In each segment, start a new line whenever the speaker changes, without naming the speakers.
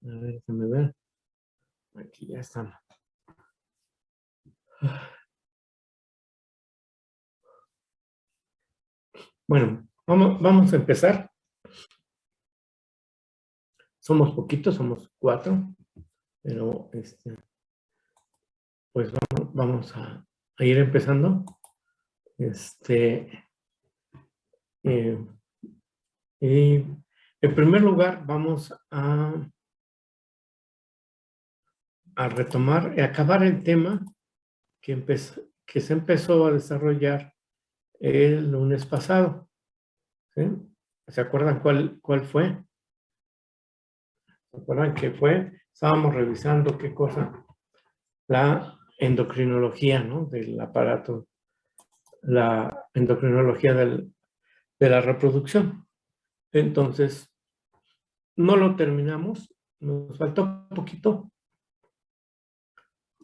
A ver, déjame ver. Aquí ya estamos. Bueno, vamos a empezar. Somos poquitos, somos 4, pero pues vamos a ir empezando. Y en primer lugar vamos a retomar y acabar el tema que se empezó a desarrollar el lunes pasado. ¿Sí? ¿Se acuerdan cuál fue? ¿Se acuerdan qué fue? Estábamos revisando qué cosa, la endocrinología, ¿no? Del aparato, la endocrinología de la reproducción. Entonces, no lo terminamos, nos faltó un poquito.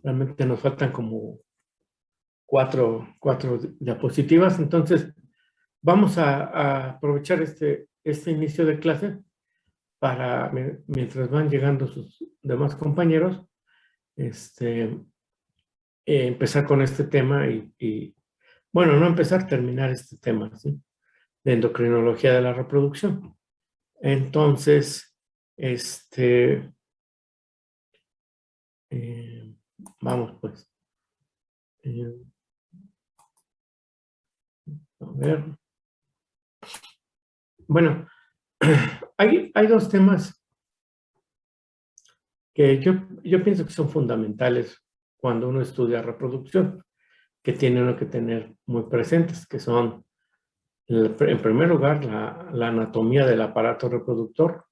Realmente nos faltan como cuatro diapositivas. Entonces, vamos a aprovechar este inicio de clase para, mientras van llegando sus demás compañeros, empezar con este tema bueno, no empezar, terminar este tema, ¿sí? De endocrinología de la reproducción. Entonces, vamos pues. A ver. Bueno, hay dos temas que yo pienso que son fundamentales cuando uno estudia reproducción, que tiene uno que tener muy presentes, que son, en primer lugar, la anatomía del aparato reproductor,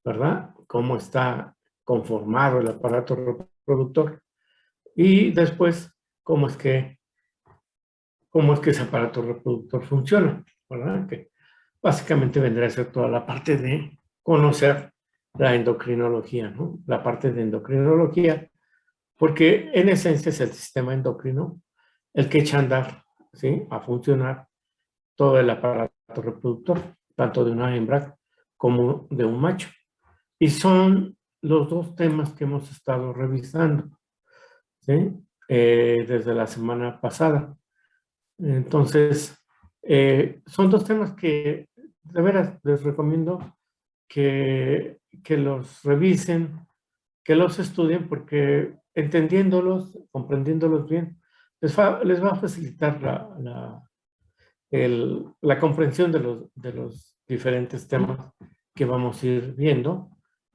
¿verdad? Cómo está conformado el aparato reproductor. Y después, cómo es que ese aparato reproductor funciona, ¿verdad? Que básicamente vendrá a ser toda la parte de conocer la endocrinología, ¿no? La parte de endocrinología, porque en esencia es el sistema endocrino el que echa a andar, ¿sí? A funcionar todo el aparato reproductor, tanto de una hembra como de un macho. Y son los dos temas que hemos estado revisando, ¿sí? Desde la semana pasada. Entonces, son dos temas que de veras les recomiendo que los revisen, que los estudien, porque entendiéndolos, comprendiéndolos bien, les va a facilitar la comprensión de los diferentes temas que vamos a ir viendo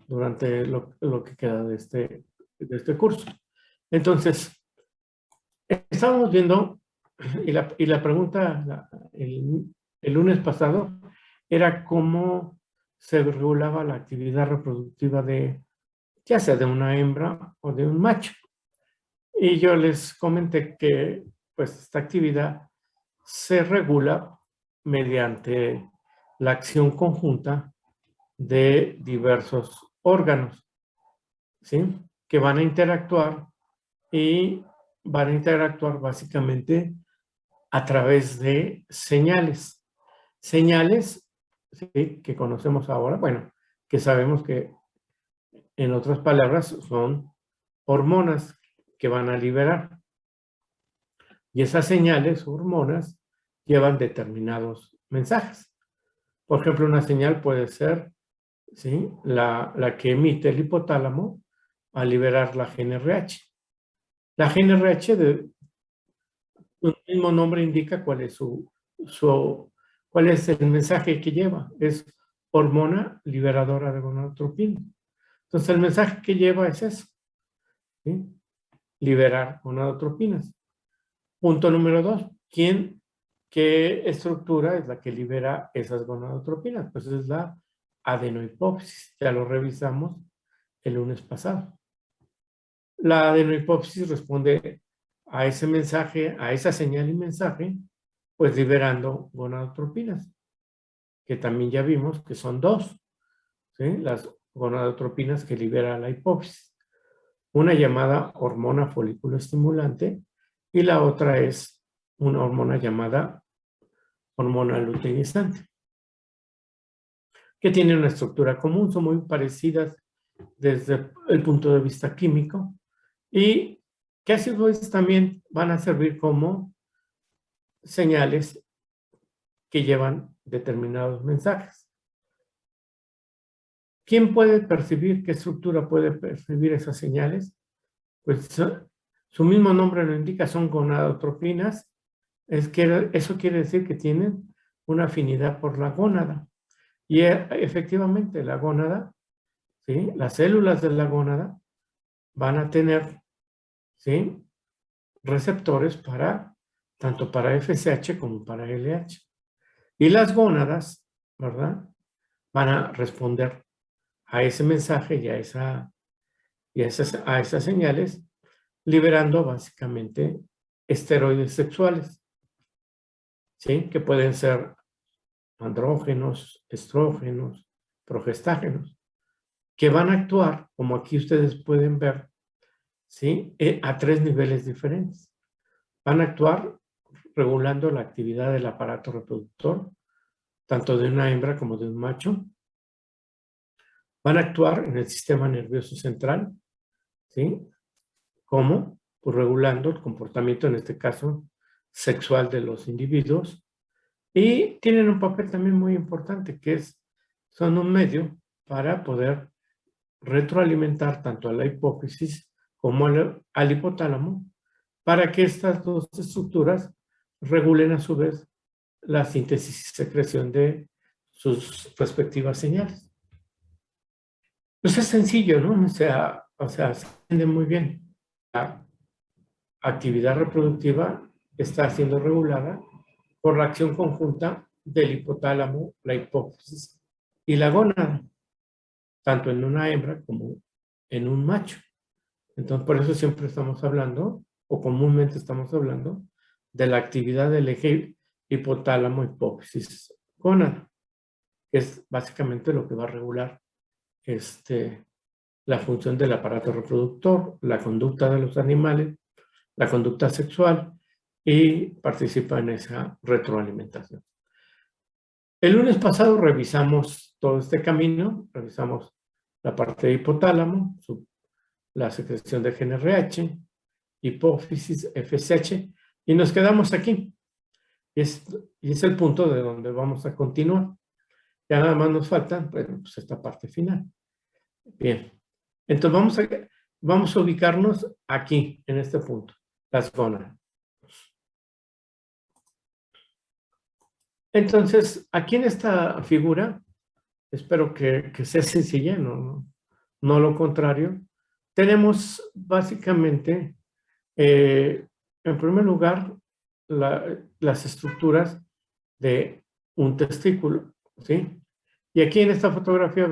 durante lo que queda de este curso. Entonces, estábamos viendo, y la pregunta el lunes pasado era cómo se regulaba la actividad reproductiva ya sea de una hembra o de un macho. Y yo les comenté que pues esta actividad se regula mediante la acción conjunta de diversos órganos, ¿sí? Que van a interactuar y van a interactuar básicamente a través de señales. Señales, ¿sí? Que conocemos ahora, bueno, que sabemos que en otras palabras son hormonas que van a liberar. Y esas señales, hormonas, llevan determinados mensajes. Por ejemplo, una señal puede ser, ¿sí? la que emite el hipotálamo al liberar la GnRH. La GnRH, un mismo nombre indica cuál es cuál es el mensaje que lleva. Es hormona liberadora de gonadotropina. Entonces, el mensaje que lleva es eso, ¿sí? Liberar gonadotropinas. Punto número 2. ¿Qué estructura es la que libera esas gonadotropinas? Pues es la adenohipófisis. Ya lo revisamos el lunes pasado. La adenohipófisis responde a ese mensaje, a esa señal y mensaje, pues liberando gonadotropinas, que también ya vimos que son dos, ¿sí? Las gonadotropinas que libera la hipófisis. Una llamada hormona folículo estimulante y la otra es una hormona llamada hormona luteinizante, que tiene una estructura común, son muy parecidas desde el punto de vista químico y que a su vez también van a servir como señales que llevan determinados mensajes. ¿Quién puede percibir, qué estructura puede percibir esas señales? Pues su mismo nombre lo indica, son gonadotropinas. Eso quiere decir que tienen una afinidad por la gónada. Y efectivamente la gónada, ¿sí? Las células de la gónada van a tener, ¿sí?, receptores tanto para FSH como para LH. Y las gónadas, ¿verdad?, van a responder a ese mensaje y a esas señales, liberando básicamente esteroides sexuales, ¿sí?, que pueden ser andrógenos, estrógenos, progestágenos, que van a actuar, como aquí ustedes pueden ver, ¿sí?, a 3 niveles diferentes. Van a actuar regulando la actividad del aparato reproductor, tanto de una hembra como de un macho. Van a actuar en el sistema nervioso central, ¿sí?, como pues regulando el comportamiento, en este caso, sexual de los individuos. Y tienen un papel también muy importante, son un medio para poder retroalimentar tanto a la hipófisis como al hipotálamo, para que estas dos estructuras regulen a su vez la síntesis y secreción de sus respectivas señales. Pues es sencillo, ¿no? O sea, se entiende muy bien. La actividad reproductiva está siendo regulada por la acción conjunta del hipotálamo, la hipófisis y la gónada, tanto en una hembra como en un macho. Entonces, por eso siempre estamos hablando, o comúnmente estamos hablando, de la actividad del eje hipotálamo, hipófisis, gónada, que es básicamente lo que va a regular la función del aparato reproductor, la conducta de los animales, la conducta sexual, y participa en esa retroalimentación. El lunes pasado revisamos todo este camino, revisamos la parte de hipotálamo, la secreción de GnRH, hipófisis, FSH, y nos quedamos aquí. Y es el punto de donde vamos a continuar. Ya nada más nos falta, bueno, pues esta parte final. Bien. Entonces vamos a ubicarnos aquí, en este punto, las gónadas. Entonces, aquí en esta figura, espero que sea sencilla, no lo contrario, tenemos básicamente, en primer lugar, las estructuras de un testículo, ¿sí? Y aquí en esta fotografía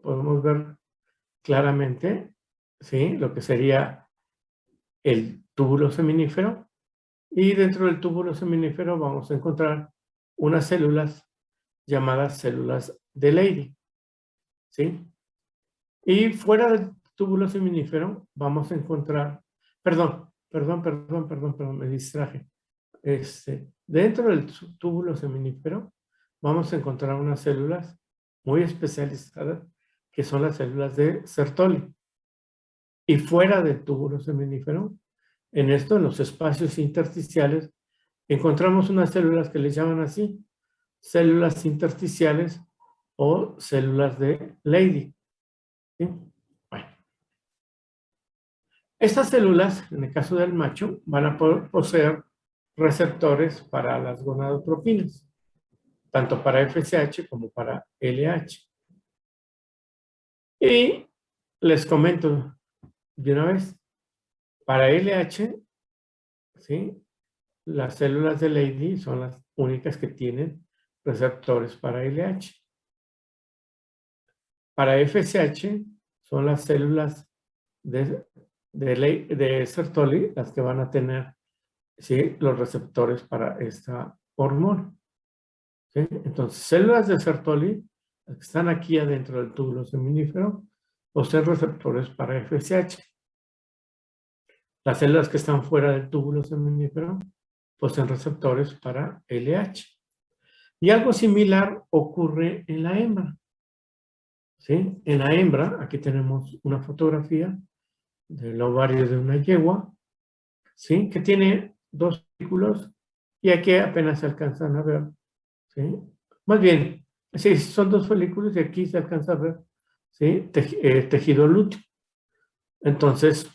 podemos ver claramente, ¿sí?, lo que sería el túbulo seminífero, y dentro del túbulo seminífero vamos a encontrar unas células llamadas células de Leydig, ¿sí? Y fuera del túbulo seminífero vamos a encontrar, perdón, me distraje. Dentro del túbulo seminífero vamos a encontrar unas células muy especializadas que son las células de Sertoli. Y fuera del túbulo seminífero, en los espacios intersticiales, encontramos unas células que les llaman así, células intersticiales o células de Leydig, ¿sí? Bueno, estas células, en el caso del macho, van a poseer receptores para las gonadotropinas, tanto para FSH como para LH. Y les comento de una vez, para LH, ¿sí?, las células de Leydig son las únicas que tienen receptores para LH. Para FSH son las células de Sertoli las que van a tener, ¿sí?, los receptores para esta hormona, ¿sí? Entonces, células de Sertoli, las que están aquí adentro del túbulo seminífero, poseen receptores para FSH. Las células que están fuera del túbulo seminífero poseen receptores para LH. Y algo similar ocurre en la hembra. ¿sí? En la hembra, aquí tenemos una fotografía del ovario de una yegua, ¿sí? Que tiene dos folículos y aquí apenas se alcanzan a ver, ¿sí? Más bien, sí, son dos folículos y aquí se alcanza a ver, ¿sí? Tejido lúteo. Entonces,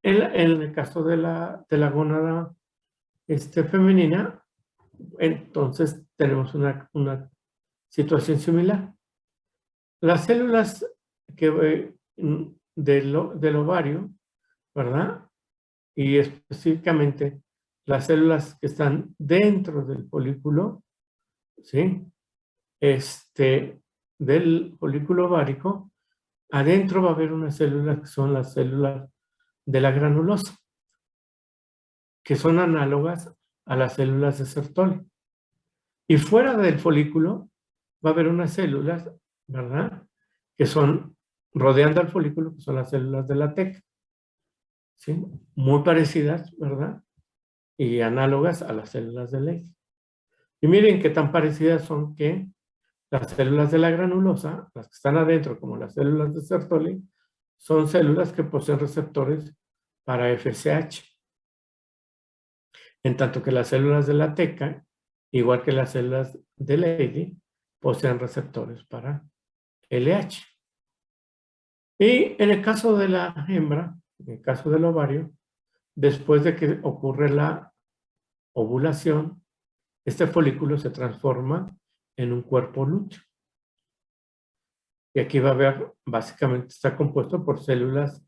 en el caso de la gónada femenina, entonces tenemos una situación similar. Las células del ovario, ¿verdad? Y específicamente las células que están dentro del folículo, ¿sí? Del folículo ovárico, adentro va a haber unas células que son las células de la granulosa, que son análogas a las células de Sertoli. Y fuera del folículo va a haber unas células, ¿verdad? Que son rodeando al folículo, que son las células de la teca, ¿sí? Muy parecidas, ¿verdad? Y análogas a las células de Leydig. Y miren qué tan parecidas son que las células de la granulosa, las que están adentro, como las células de Sertoli, son células que poseen receptores para FSH. En tanto que las células de la teca, igual que las células de Leydig, poseen receptores para LH. Y en el caso de la hembra, en el caso del ovario, después de que ocurre la ovulación, este folículo se transforma en un cuerpo lúteo. Y aquí va a ver, básicamente está compuesto por células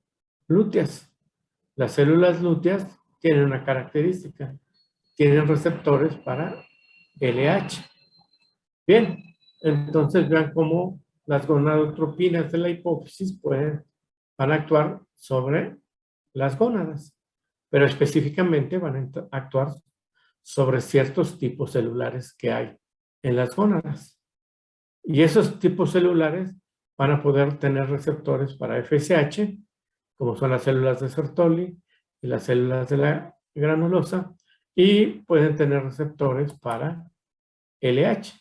lúteas. Las células lúteas tienen una característica, tienen receptores para LH. Bien, entonces vean cómo las gonadotropinas de la hipófisis van a actuar sobre las gónadas, pero específicamente van a actuar sobre ciertos tipos celulares que hay en las gónadas. Y esos tipos celulares van a poder tener receptores para FSH, como son las células de Sertoli y las células de la granulosa, y pueden tener receptores para LH,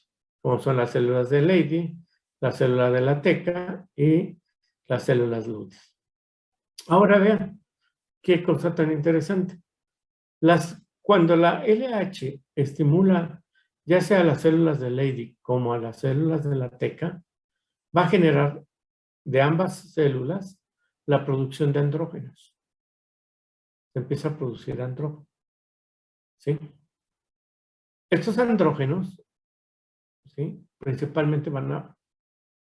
como son las células de Leydig, la célula de la teca y las células lúteas. Ahora vean qué cosa tan interesante. Cuando la LH estimula ya sea a las células de Leydig como a las células de la teca, va a generar de ambas células la producción de andrógenos. Se empieza a producir andrógeno, ¿sí? Estos andrógenos, ¿sí? Principalmente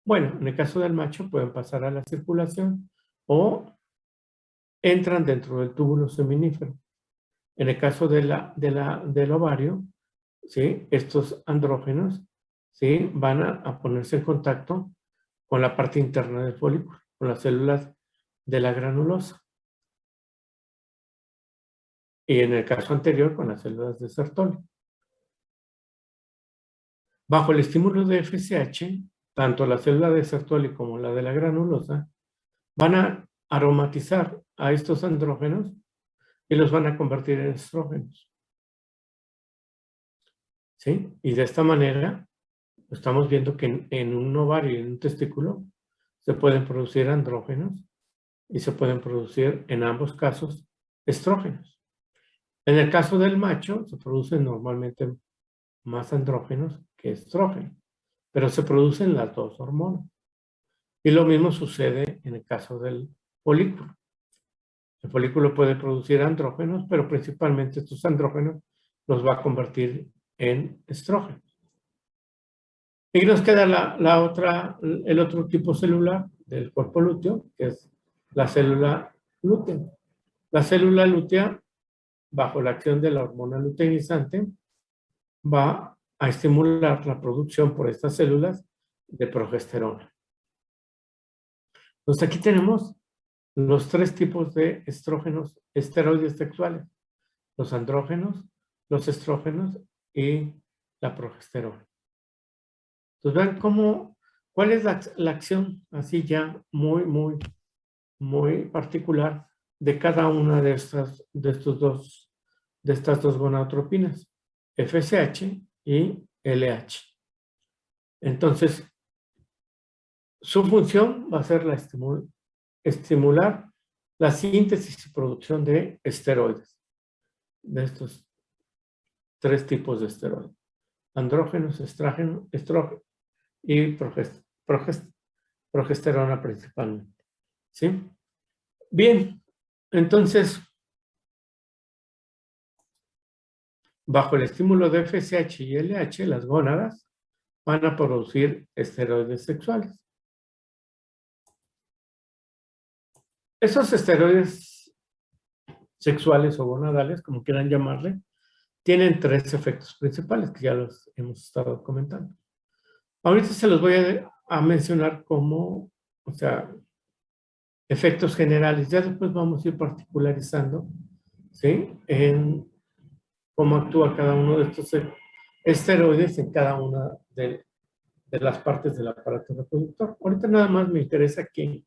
bueno, en el caso del macho pueden pasar a la circulación o entran dentro del túbulo seminífero. En el caso del ovario, ¿sí? Estos andrógenos, ¿sí? Van a ponerse en contacto con la parte interna del folículo, con las células de la granulosa. Y en el caso anterior, con las células de Sertoli. Bajo el estímulo de FSH, tanto la célula de Sertoli como la de la granulosa van a aromatizar a estos andrógenos y los van a convertir en estrógenos. ¿Sí? Y de esta manera, estamos viendo que en un ovario y en un testículo se pueden producir andrógenos y se pueden producir, en ambos casos, estrógenos. En el caso del macho, se producen normalmente más andrógenos que estrógenos, pero se producen las dos hormonas. Y lo mismo sucede en el caso del folículo. El folículo puede producir andrógenos, pero principalmente estos andrógenos los va a convertir en estrógenos. Y nos queda el otro tipo celular del cuerpo lúteo, que es la célula lútea. La célula lútea, bajo la acción de la hormona luteinizante, va a estimular la producción por estas células de progesterona. Entonces aquí tenemos los tres tipos de estrógenos esteroides sexuales: los andrógenos, los estrógenos y la progesterona. Entonces vean cuál es la acción así ya muy particular de cada una de estas dos gonadotropinas, FSH y LH. Entonces, Su función va a ser estimular la síntesis y producción de esteroides, de estos 3 tipos de esteroides: andrógenos, estrógeno y progesterona principalmente. ¿Sí? Bien, entonces, bajo el estímulo de FSH y LH, las gónadas van a producir esteroides sexuales. Esos esteroides sexuales o gonadales, como quieran llamarle, tienen 3 efectos principales que ya los hemos estado comentando. Ahorita se los voy a mencionar como, o sea, efectos generales. Ya después vamos a ir particularizando, ¿sí?, en cómo actúa cada uno de estos esteroides en cada una de las partes del aparato reproductor. Ahorita nada más me interesa que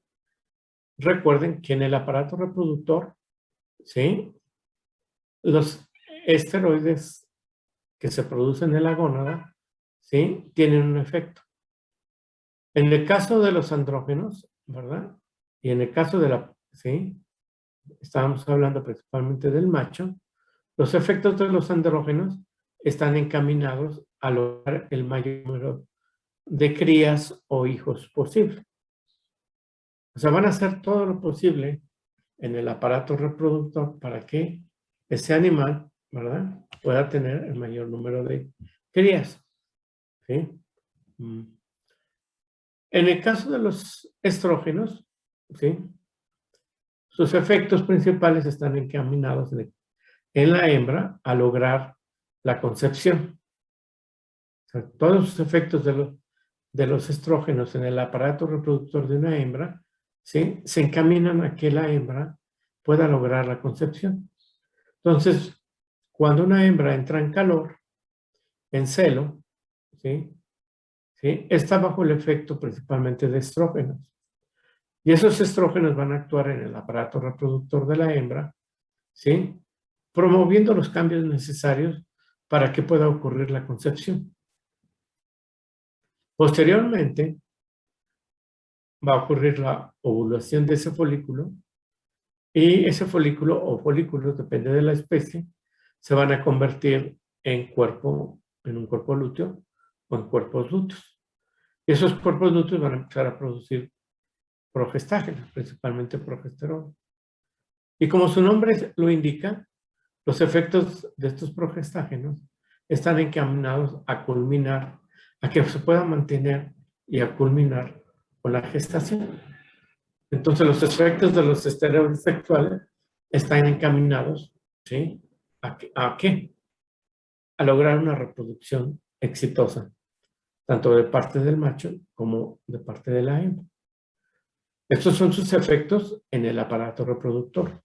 recuerden que en el aparato reproductor, ¿sí?, los esteroides que se producen en la gónada, ¿sí?, tienen un efecto. En el caso de los andrógenos, ¿verdad? Y en el caso de ¿sí?, estábamos hablando principalmente del macho, los efectos de los andrógenos están encaminados a lograr el mayor número de crías o hijos posible. O sea, van a hacer todo lo posible en el aparato reproductor para que ese animal, ¿verdad?, pueda tener el mayor número de crías. ¿Sí? En el caso de los estrógenos, ¿sí?, sus efectos principales están encaminados en la hembra a lograr la concepción. O sea, todos los efectos de los estrógenos en el aparato reproductor de una hembra, ¿sí?, se encaminan a que la hembra pueda lograr la concepción. Entonces, cuando una hembra entra en calor, en celo, ¿sí?, está bajo el efecto principalmente de estrógenos. Y esos estrógenos van a actuar en el aparato reproductor de la hembra, ¿sí?, promoviendo los cambios necesarios para que pueda ocurrir la concepción. Posteriormente, va a ocurrir la ovulación de ese folículo, y ese folículo o folículos, depende de la especie, se van a convertir en un cuerpo lúteo o en cuerpos lúteos. Y esos cuerpos lúteos van a empezar a producir progestágeno, principalmente progesterona. Y como su nombre lo indica, los efectos de estos progestágenos están encaminados a culminar, a que se pueda mantener y a culminar con la gestación. Entonces, los efectos de los esteroides sexuales están encaminados, ¿sí?, ¿a qué? A lograr una reproducción exitosa, tanto de parte del macho como de parte de la hembra. Estos son sus efectos en el aparato reproductor.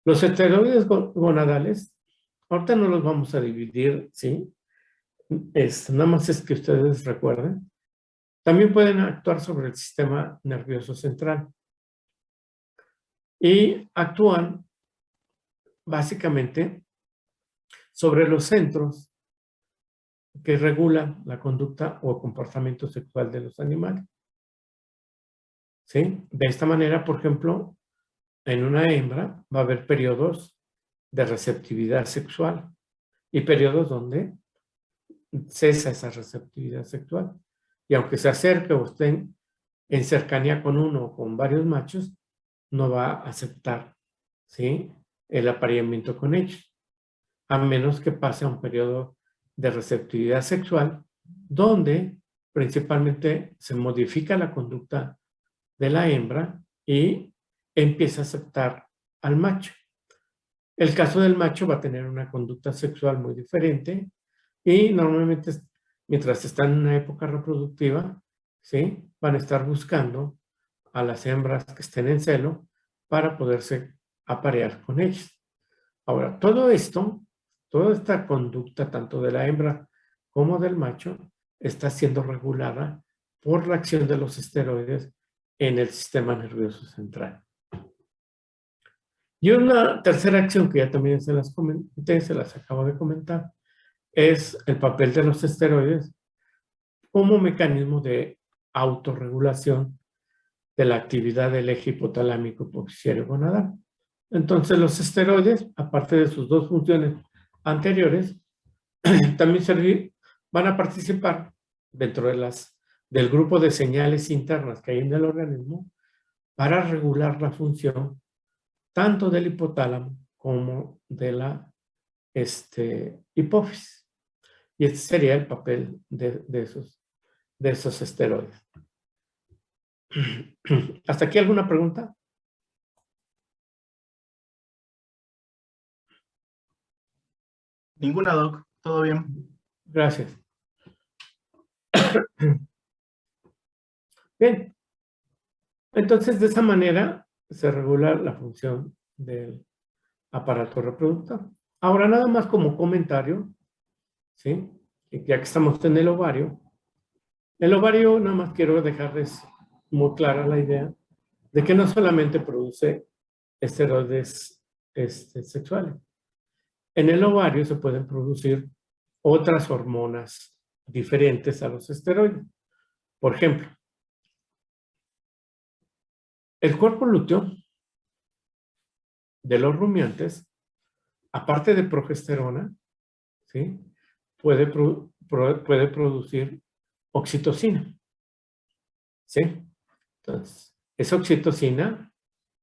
Los esteroides gonadales, ahorita no los vamos a dividir, ¿sí? Nada más es que ustedes recuerden. También pueden actuar sobre el sistema nervioso central. Y actúan básicamente sobre los centros que regulan la conducta o comportamiento sexual de los animales. ¿Sí? De esta manera, por ejemplo, en una hembra va a haber periodos de receptividad sexual y periodos donde cesa esa receptividad sexual. Y aunque se acerque o esté en cercanía con uno o con varios machos, no va a aceptar, ¿sí?, el apareamiento con ellos, a menos que pase a un periodo de receptividad sexual, donde principalmente se modifica la conducta de la hembra y empieza a aceptar al macho. El caso del macho va a tener una conducta sexual muy diferente y normalmente, mientras están en una época reproductiva, ¿sí?, van a estar buscando a las hembras que estén en celo para poderse aparear con ellas. Ahora, todo esto, toda esta conducta, tanto de la hembra como del macho, está siendo regulada por la acción de los esteroides en el sistema nervioso central. Y una tercera acción que ya también se las comenté, se las acabo de comentar, es el papel de los esteroides como mecanismo de autorregulación de la actividad del eje hipotalámico hipofisiario gonadal. Entonces los esteroides, aparte de sus dos funciones anteriores, también van a participar dentro del grupo de señales internas que hay en el organismo para regular la función tanto del hipotálamo como de la hipófisis. Y este sería el papel de esos esteroides. ¿Hasta aquí alguna pregunta?
Ninguna, Doc. Todo bien.
Gracias. Bien. Entonces, de esa manera se regula la función del aparato reproductor. Ahora, nada más como comentario, ¿sí? Ya que estamos en el ovario, nada más quiero dejarles muy clara la idea de que no solamente produce esteroides sexuales. En el ovario se pueden producir otras hormonas diferentes a los esteroides. Por ejemplo, el cuerpo lúteo de los rumiantes, aparte de progesterona, ¿sí? puede producir oxitocina. ¿Sí? Entonces, esa oxitocina,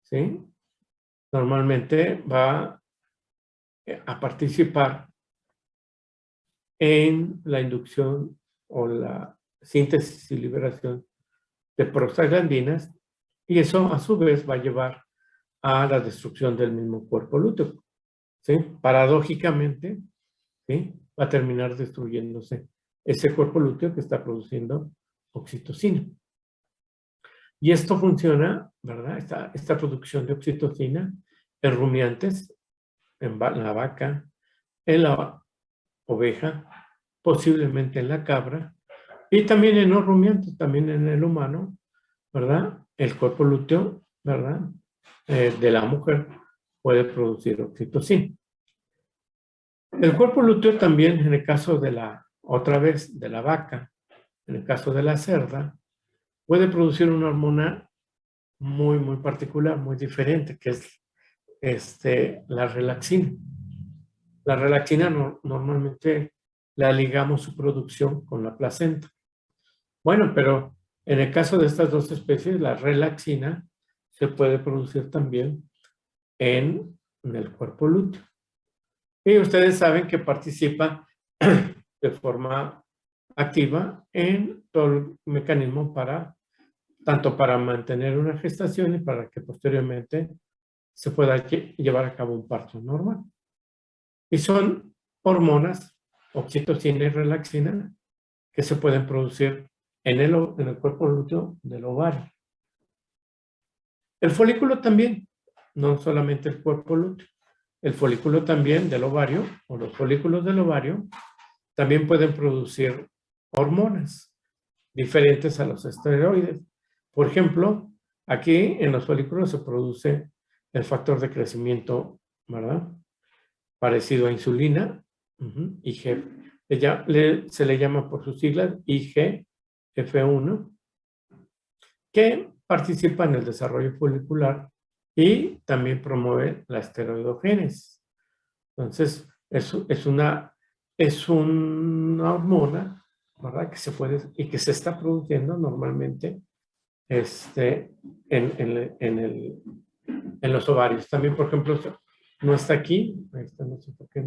¿sí? Normalmente va a participar en la inducción o la síntesis y liberación de prostaglandinas, y eso a su vez va a llevar a la destrucción del mismo cuerpo lúteo. ¿Sí? Paradójicamente, ¿sí? Va a terminar destruyéndose ese cuerpo lúteo que está produciendo oxitocina. Y esto funciona, ¿verdad? Esta producción de oxitocina en rumiantes, en la vaca, en la oveja, posiblemente en la cabra, y también en los rumiantes, también en el humano, ¿verdad? El cuerpo lúteo, ¿verdad? De la mujer puede producir oxitocina. El cuerpo lúteo también, en el caso de otra vez, de la vaca, en el caso de la cerda, puede producir una hormona muy, muy particular, muy diferente, que es la relaxina. La relaxina normalmente la ligamos su producción con la placenta. Bueno, pero en el caso de estas dos especies, la relaxina se puede producir también en el cuerpo lúteo. Y ustedes saben que participa de forma activa en todo el mecanismo tanto para mantener una gestación y para que posteriormente se pueda llevar a cabo un parto normal. Y son hormonas, oxitocina y relaxina, que se pueden producir en el cuerpo lúteo del ovario. El folículo también, no solamente el cuerpo lúteo, el folículo también del ovario, o los folículos del ovario, también pueden producir hormonas diferentes a los esteroides. Por ejemplo, aquí en los folículos se produce el factor de crecimiento, ¿verdad? Parecido a insulina, IG. Se le llama por sus siglas IGF-1, que participa en el desarrollo folicular y también promueve la esteroidogénesis. Entonces, es una hormona, ¿verdad? Que se puede y que se está produciendo normalmente en los ovarios. También, por ejemplo, no está aquí, no sé por qué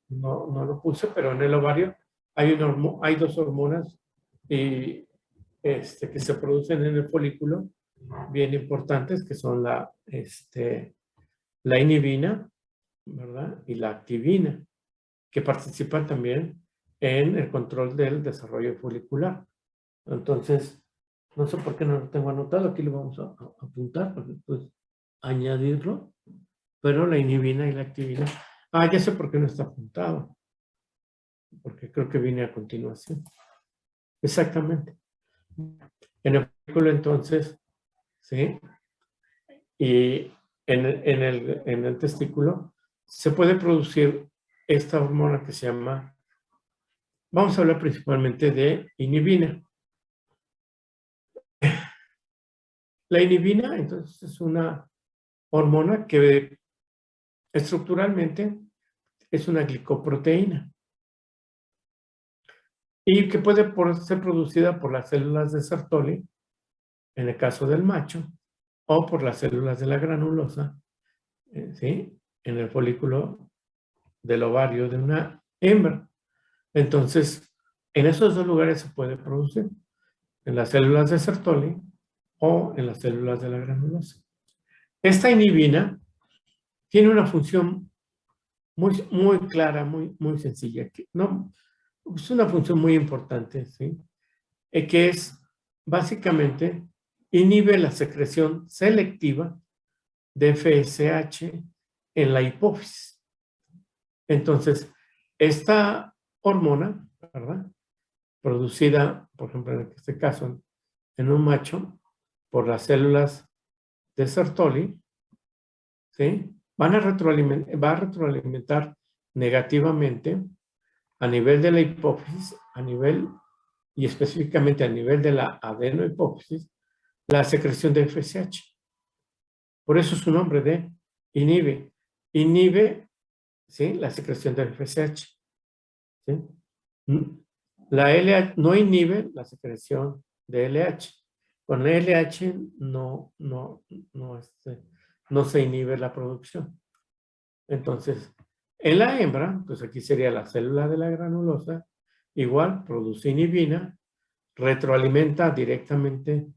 no lo puse, pero en el ovario hay dos hormonas que se producen en el folículo, bien importantes, que son la inhibina, ¿verdad? Y la activina, que participan también en el control del desarrollo folicular. Entonces, no sé por qué no lo tengo anotado, aquí lo vamos a apuntar para después añadirlo, pero la inhibina y la activina, ya sé por qué no está apuntado, porque creo que viene a continuación. Exactamente. En el folículo entonces, ¿sí? Y en el testículo se puede producir esta hormona que se llama, vamos a hablar principalmente de inhibina. La inhibina, entonces, es una hormona que estructuralmente es una glicoproteína y que puede ser producida por las células de Sertoli, en el caso del macho, o por las células de la granulosa, ¿sí? En el folículo del ovario de una hembra. Entonces, en esos dos lugares se puede producir, en las células de Sertoli o en las células de la granulosa. Esta inhibina tiene una función muy clara, muy sencilla, que no, es una función muy importante, ¿sí? Que es básicamente inhibe la secreción selectiva de FSH en la hipófisis. Entonces, esta hormona, ¿verdad? Producida, por ejemplo, en este caso, en un macho, por las células de Sertoli, ¿sí? Va a retroalimentar negativamente a nivel de la hipófisis, y específicamente a nivel de la adenohipófisis, la secreción de FSH. Por eso su nombre de inhibe. Inhibe, ¿sí? La secreción de FSH. ¿Sí? La LH no inhibe la secreción de LH. Con LH no se inhibe la producción. Entonces, en la hembra, pues aquí sería la célula de la granulosa, igual produce inhibina, retroalimenta directamente,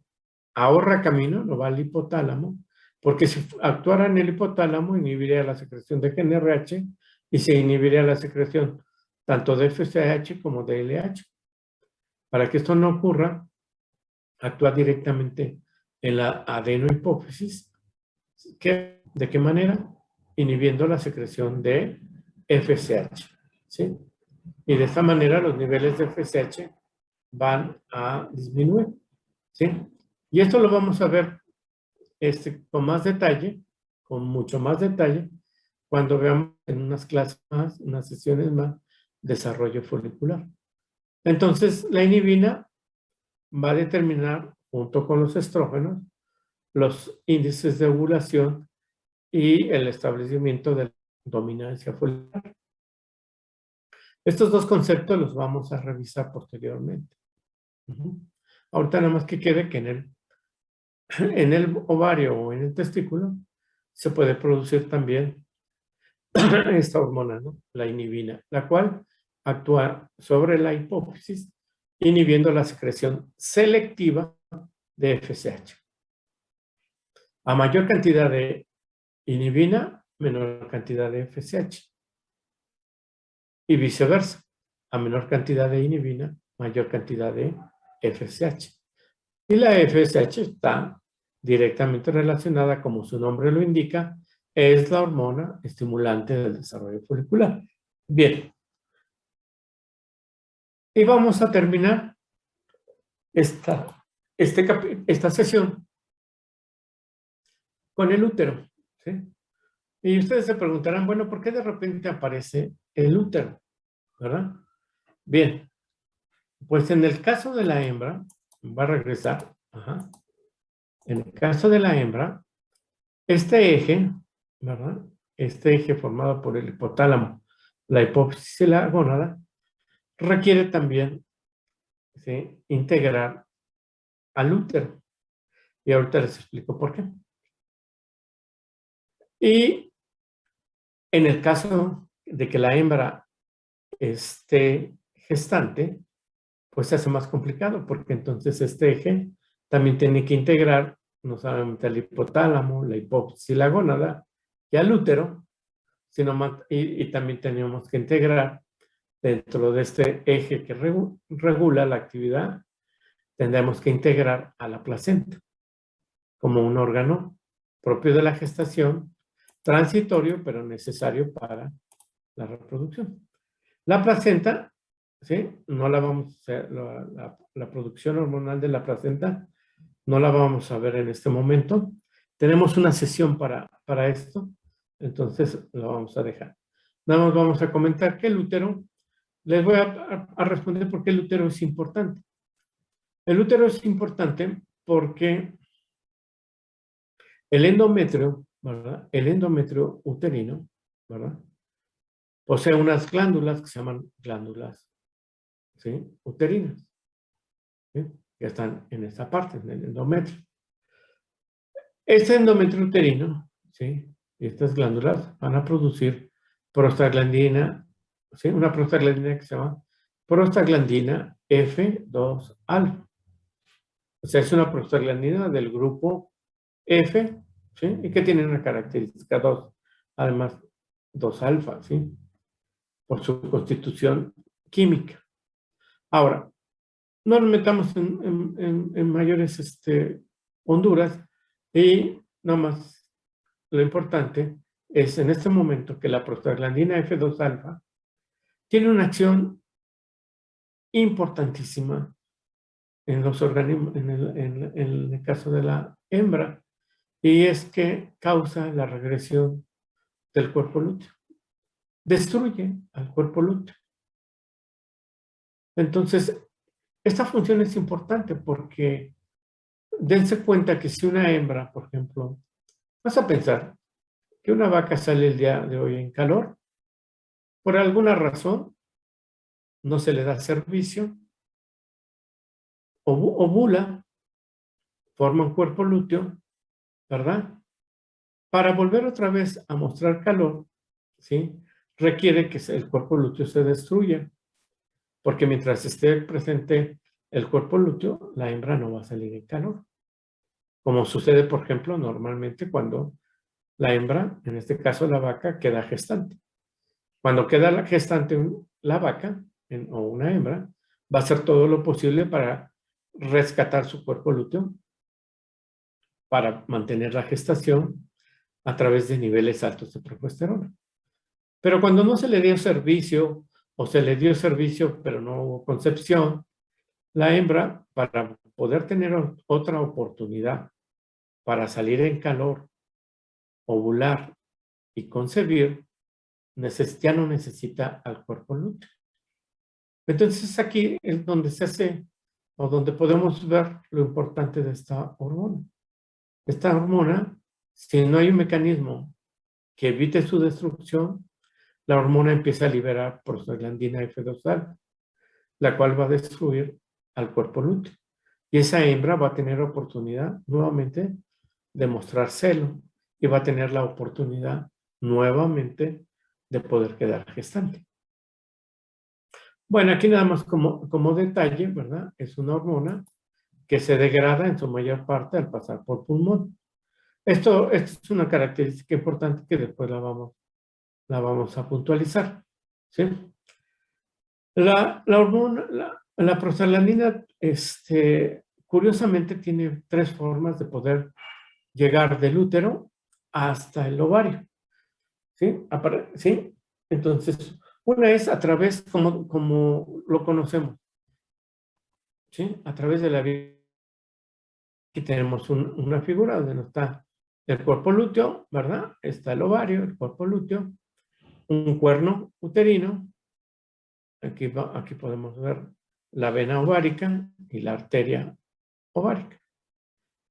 ahorra camino, lo va al hipotálamo, porque si actuara en el hipotálamo, inhibiría la secreción de GnRH y se inhibiría la secreción tanto de FSH como de LH. Para que esto no ocurra, actúa directamente en la adenohipófisis. ¿De qué manera? Inhibiendo la secreción de FSH. ¿Sí? Y de esta manera los niveles de FSH van a disminuir. ¿Sí? Y esto lo vamos a ver con más detalle, con mucho más detalle, cuando veamos en unas clases más, unas sesiones más, desarrollo folicular. Entonces, la inhibina va a determinar, junto con los estrógenos, los índices de ovulación y el establecimiento de la dominancia folicular. Estos dos conceptos los vamos a revisar posteriormente. Ahorita nada más que quede que en el ovario o en el testículo se puede producir también esta hormona, ¿no? La inhibina, la cual actúa sobre la hipófisis, inhibiendo la secreción selectiva de FSH. A mayor cantidad de inhibina, menor cantidad de FSH. Y viceversa. A menor cantidad de inhibina, mayor cantidad de FSH. Y la FSH está directamente relacionada, como su nombre lo indica, es la hormona estimulante del desarrollo folicular. Bien. Y vamos a terminar esta sesión con el útero. ¿Sí? Y ustedes se preguntarán, bueno, ¿por qué de repente aparece el útero? ¿Verdad? Bien. Pues en el caso de la hembra, va a regresar. Ajá. En el caso de la hembra, este eje, ¿verdad? Este eje formado por el hipotálamo, la hipófisis y la gónada, requiere también, ¿sí?, integrar al útero. Y ahorita les explico por qué. Y en el caso de que la hembra esté gestante, pues se hace más complicado, porque entonces este eje también tiene que integrar no solamente al hipotálamo, la hipófisis y la gónada, y al útero, sino y también tenemos que integrar dentro de este eje que regula la actividad, tendremos que integrar a la placenta como un órgano propio de la gestación, transitorio, pero necesario para la reproducción. La placenta, ¿sí? No la vamos a hacer, la producción hormonal de la placenta no la vamos a ver en este momento. Tenemos una sesión para esto, entonces lo vamos a dejar. Nada más vamos a comentar que el útero, les voy a responder por qué el útero es importante. El útero es importante porque El endometrio, ¿verdad? El endometrio uterino, ¿verdad? Posee unas glándulas que se llaman glándulas, ¿sí? Uterinas, ¿sí? Que están en esta parte, en el endometrio. Este endometrio uterino, ¿sí? Y estas glándulas van a producir prostaglandina, ¿sí? Una prostaglandina que se llama prostaglandina F2-alfa. O sea, es una prostaglandina del grupo F, ¿sí? Y que tiene una característica 2, además 2-alfa, ¿sí? Por su constitución química. Ahora, no nos metamos en mayores honduras y nada más lo importante es en este momento que la prostaglandina F2-alfa tiene una acción importantísima en los organismos, en el caso de la hembra, y es que causa la regresión del cuerpo lúteo. Destruye al cuerpo lúteo. Entonces, esta función es importante porque dense cuenta que si una hembra, por ejemplo, vas a pensar que una vaca sale el día de hoy en calor, por alguna razón no se le da servicio, ovula, forma un cuerpo lúteo, ¿verdad? Para volver otra vez a mostrar calor, ¿sí? Requiere que el cuerpo lúteo se destruya, porque mientras esté presente el cuerpo lúteo, la hembra no va a salir en calor. Como sucede, por ejemplo, normalmente cuando la hembra, en este caso la vaca, queda gestante. Cuando queda la gestante la vaca o una hembra, va a hacer todo lo posible para rescatar su cuerpo lúteo, para mantener la gestación a través de niveles altos de progesterona. Pero cuando no se le dio servicio o se le dio servicio pero no hubo concepción, la hembra, para poder tener otra oportunidad para salir en calor, ovular y concebir, ya no necesita al cuerpo lúteo. Entonces aquí es donde se hace o donde podemos ver lo importante de esta hormona. Esta hormona, si no hay un mecanismo que evite su destrucción, la hormona empieza a liberar prostaglandina F2-alfa, la cual va a destruir al cuerpo lúteo. Y esa hembra va a tener oportunidad nuevamente de mostrar celo y va a tener la oportunidad nuevamente de poder quedar gestante. Bueno, aquí nada más como detalle, ¿verdad? Es una hormona que se degrada en su mayor parte al pasar por pulmón. Esto es una característica importante que después la vamos a puntualizar, ¿sí? La hormona, la prostaglandina, curiosamente tiene 3 formas de poder llegar del útero hasta el ovario, ¿sí? ¿Sí? Entonces, una es a través, como lo conocemos, ¿sí? A través de la vía. Aquí tenemos una figura donde no está el cuerpo lúteo, ¿verdad? Está el ovario, el cuerpo lúteo, un cuerno uterino. Aquí podemos ver la vena ovárica y la arteria ovárica.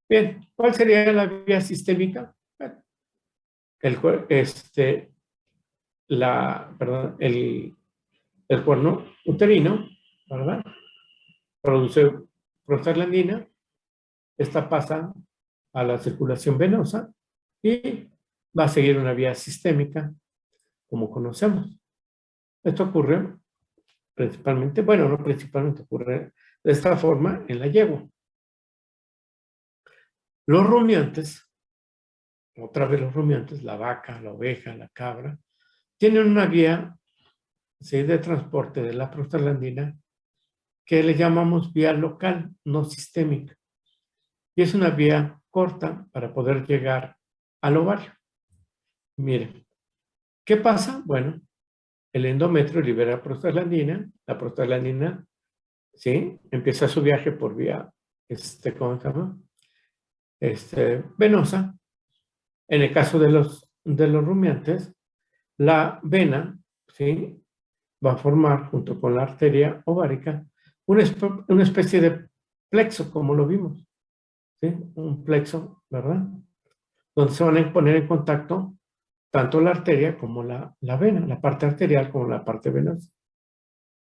Bien, ¿cuál sería la vía sistémica? Bueno, el cuerno uterino, ¿verdad? Produce prostaglandina, esta pasa a la circulación venosa y va a seguir una vía sistémica como conocemos. Esto ocurre principalmente, bueno, no principalmente, ocurre de esta forma en la yegua. Los rumiantes, otra vez los rumiantes, la vaca, la oveja, la cabra, tienen una vía, ¿sí?, de transporte de la prostaglandina que le llamamos vía local, no sistémica. Y es una vía corta para poder llegar al ovario. Miren, ¿qué pasa? Bueno, el endometrio libera prostaglandina, la prostaglandina, ¿sí?, empieza su viaje por vía, ¿cómo se llama? Venosa. En el caso de los rumiantes, la vena, ¿sí?, va a formar, junto con la arteria ovárica, una especie de plexo, como lo vimos, ¿sí? Un plexo, ¿verdad? donde se van a poner en contacto tanto la arteria como la vena, la parte arterial como la parte venosa.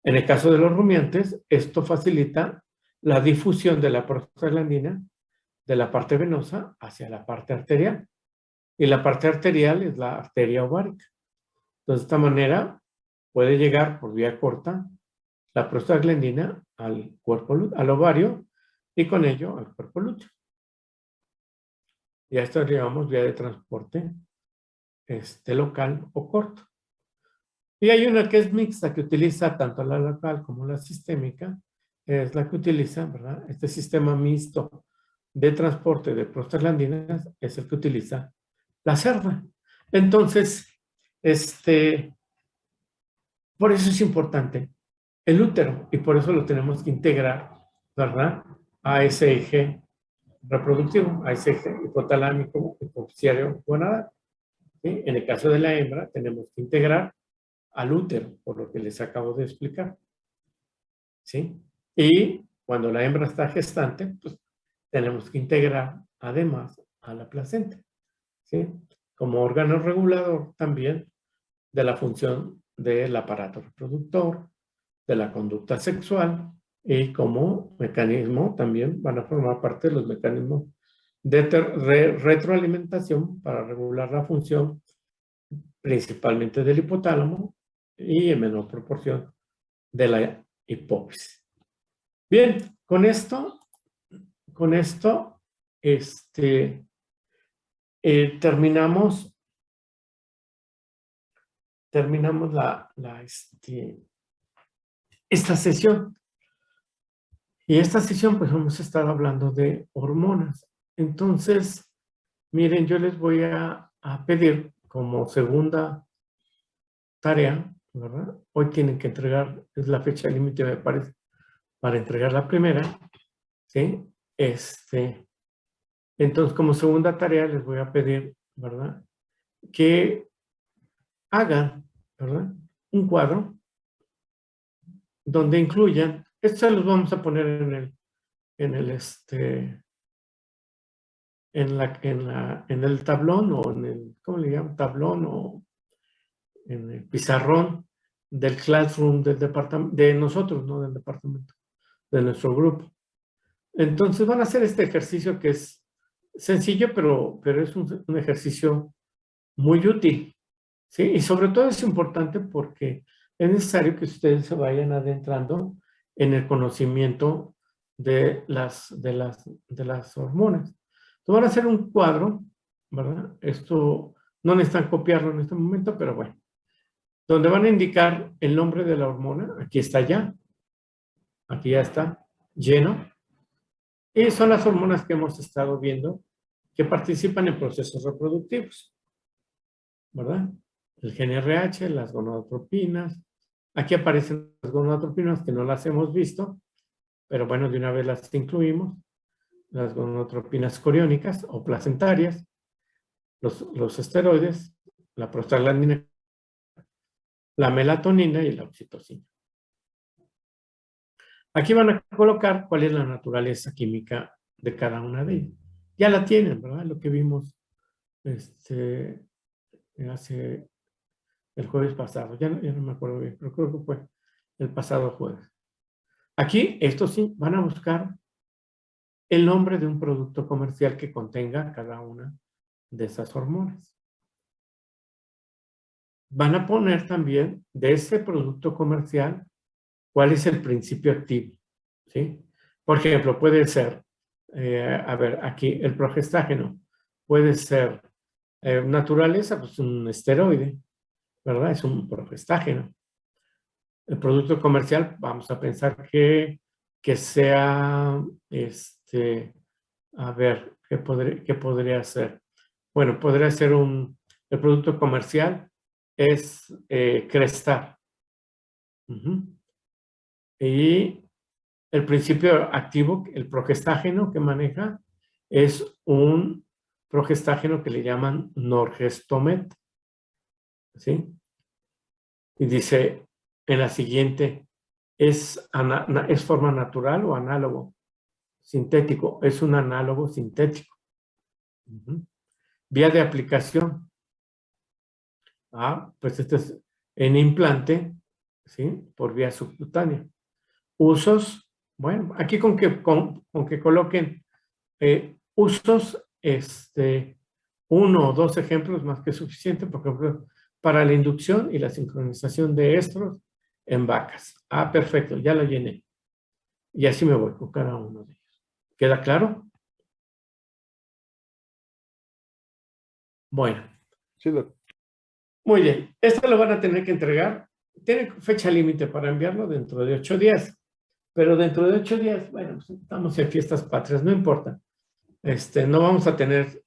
En el caso de los rumiantes, esto facilita la difusión de la prostaglandina de la parte venosa hacia la parte arterial. Y la parte arterial es la arteria ovárica. Entonces, de esta manera puede llegar por vía corta la prostaglandina al cuerpo, al ovario, y con ello al cuerpo lúteo. Y a esto le llamamos vía de transporte local o corto. Y hay una que es mixta, que utiliza tanto la local como la sistémica, es la que utiliza, ¿verdad? Este sistema mixto de transporte de prostaglandinas es el que utiliza la cerda. Entonces, por eso es importante el útero, y por eso lo tenemos que integrar, ¿verdad? A ese eje reproductivo, a ese eje hipotalámico, hipoficiario, gonadal. ¿Sí? En el caso de la hembra, tenemos que integrar al útero, por lo que les acabo de explicar. ¿Sí? Y cuando la hembra está gestante, pues tenemos que integrar además a la placenta, ¿sí? Como órgano regulador también de la función del aparato reproductor, de la conducta sexual, y como mecanismo también van a formar parte de los mecanismos de retroalimentación para regular la función principalmente del hipotálamo y en menor proporción de la hipófisis. Bien, con esto terminamos esta sesión. Y esta sesión, pues hemos estado hablando de hormonas. Entonces, miren, yo les voy a pedir como segunda tarea, ¿verdad? Hoy tienen que entregar, es la fecha límite, me parece, para entregar la primera, ¿sí? Entonces, como segunda tarea les voy a pedir, ¿verdad? Que hagan, ¿verdad? Un cuadro donde incluyan, esto los vamos a poner en el tablón o en el, ¿cómo le llaman? Tablón o en el pizarrón del classroom del departamento, de nosotros, no del departamento, de nuestro grupo. Entonces van a hacer este ejercicio que es sencillo, pero es un ejercicio muy útil, ¿sí? Y sobre todo es importante porque es necesario que ustedes se vayan adentrando en el conocimiento de las hormonas. Entonces van a hacer un cuadro, ¿verdad? Esto no necesitan copiarlo en este momento, pero bueno. Donde van a indicar el nombre de la hormona, aquí está ya, aquí ya está lleno. Y son las hormonas que hemos estado viendo que participan en procesos reproductivos, ¿verdad? El GnRH, las gonadotropinas. Aquí aparecen las gonadotropinas que no las hemos visto, pero bueno, de una vez las incluimos. Las gonadotropinas coriónicas o placentarias, los esteroides, la prostaglandina, la melatonina y la oxitocina. Aquí van a colocar cuál es la naturaleza química de cada una de ellas. Ya la tienen, ¿verdad? Lo que vimos hace el jueves pasado. Ya no me acuerdo bien, pero creo que fue el pasado jueves. Aquí, esto sí, van a buscar el nombre de un producto comercial que contenga cada una de esas hormonas. Van a poner también de ese producto comercial cuál es el principio activo, ¿sí? Por ejemplo, puede ser, a ver, aquí el progestágeno puede ser naturaleza, pues un esteroide, ¿verdad? Es un progestágeno. El producto comercial, vamos a pensar que sea, a ver, ¿qué podría ser? Bueno, podría ser el producto comercial es Crestar. Y el principio activo, el progestágeno que maneja, es un progestágeno que le llaman Norgestomet, ¿sí? Y dice en la siguiente, ¿es forma natural o análogo? Sintético, es un análogo sintético. Vía de aplicación. Pues este es en implante, ¿sí? Por vía subcutánea. Usos, bueno, aquí con que coloquen usos, uno o dos ejemplos más que suficiente, por ejemplo, para la inducción y la sincronización de estros en vacas. Perfecto, ya lo llené. Y así me voy con cada uno de ellos. ¿Queda claro? Bueno.
Sí, doctor.
Muy bien. Esto lo van a tener que entregar. Tiene fecha límite para enviarlo dentro de 8 días. Pero dentro de 8 días, bueno, pues estamos en fiestas patrias, no importa. No vamos a tener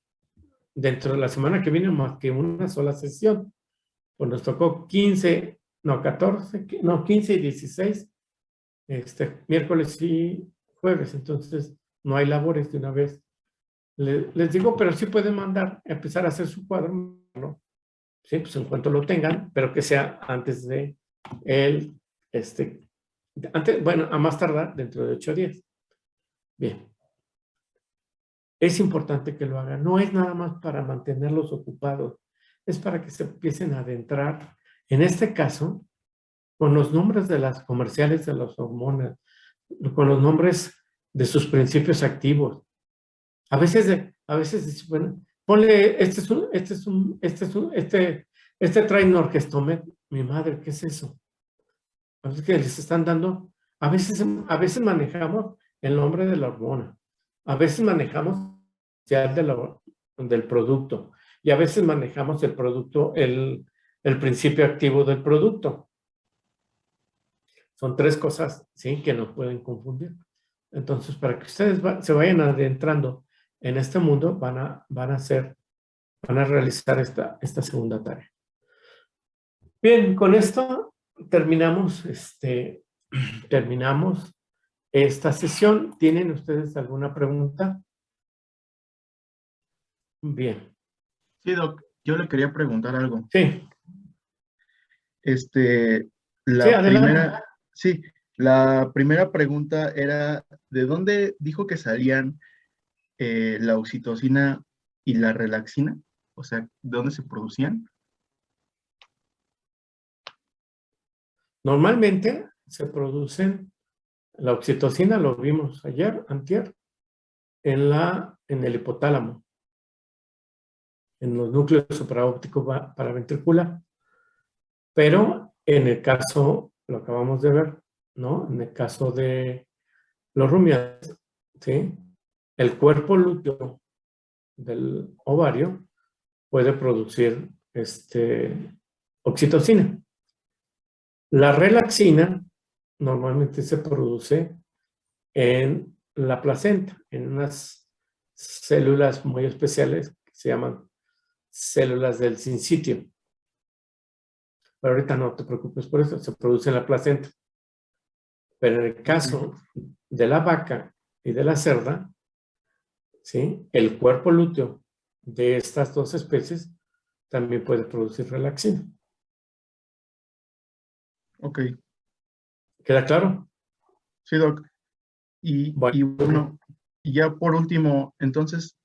dentro de la semana que viene más que una sola sesión. Pues nos tocó 15, no, 14, no, 15 y 16, miércoles y jueves. Entonces, no hay labores de una vez. Les digo, pero sí pueden mandar, empezar a hacer su cuadro, ¿no? Sí, pues en cuanto lo tengan, pero que sea antes de el, bueno, a más tardar dentro de 8 días. Bien. Es importante que lo hagan. No es nada más para mantenerlos ocupados, es para que se empiecen a adentrar, en este caso, con los nombres de las comerciales de las hormonas, con los nombres de sus principios activos. A veces, bueno, ponle, este trae Norgestomet. Mi madre, ¿qué es eso? A veces que les están dando, a veces manejamos el nombre de la hormona, a veces manejamos ya del producto, y a veces manejamos el producto, el principio activo del producto. Son tres cosas, ¿sí?, que nos pueden confundir. Entonces, para que ustedes se vayan adentrando en este mundo, van a realizar esta segunda tarea. Bien, con esto terminamos, terminamos esta sesión. ¿Tienen ustedes alguna pregunta? Bien.
Sí, Doc, yo le quería preguntar algo.
Sí.
La
adelante.
la primera pregunta era, ¿de dónde dijo que salían la oxitocina y la relaxina? O sea, ¿de dónde se producían?
Normalmente se producen, la oxitocina, lo vimos ayer, antier, en el hipotálamo, en los núcleos supraópticos paraventricular. Pero en el caso, lo acabamos de ver, ¿no? En el caso de los rumiantes, ¿sí?, el cuerpo lúteo del ovario puede producir oxitocina. La relaxina normalmente se produce en la placenta, en unas células muy especiales que se llaman células del sincitio. Pero ahorita no te preocupes por eso, se produce en la placenta. Pero en el caso de la vaca y de la cerda, ¿sí?, el cuerpo lúteo de estas dos especies también puede producir relaxina.
Ok.
¿Queda claro?
Sí, Doc. Y bueno, y ya por último, entonces,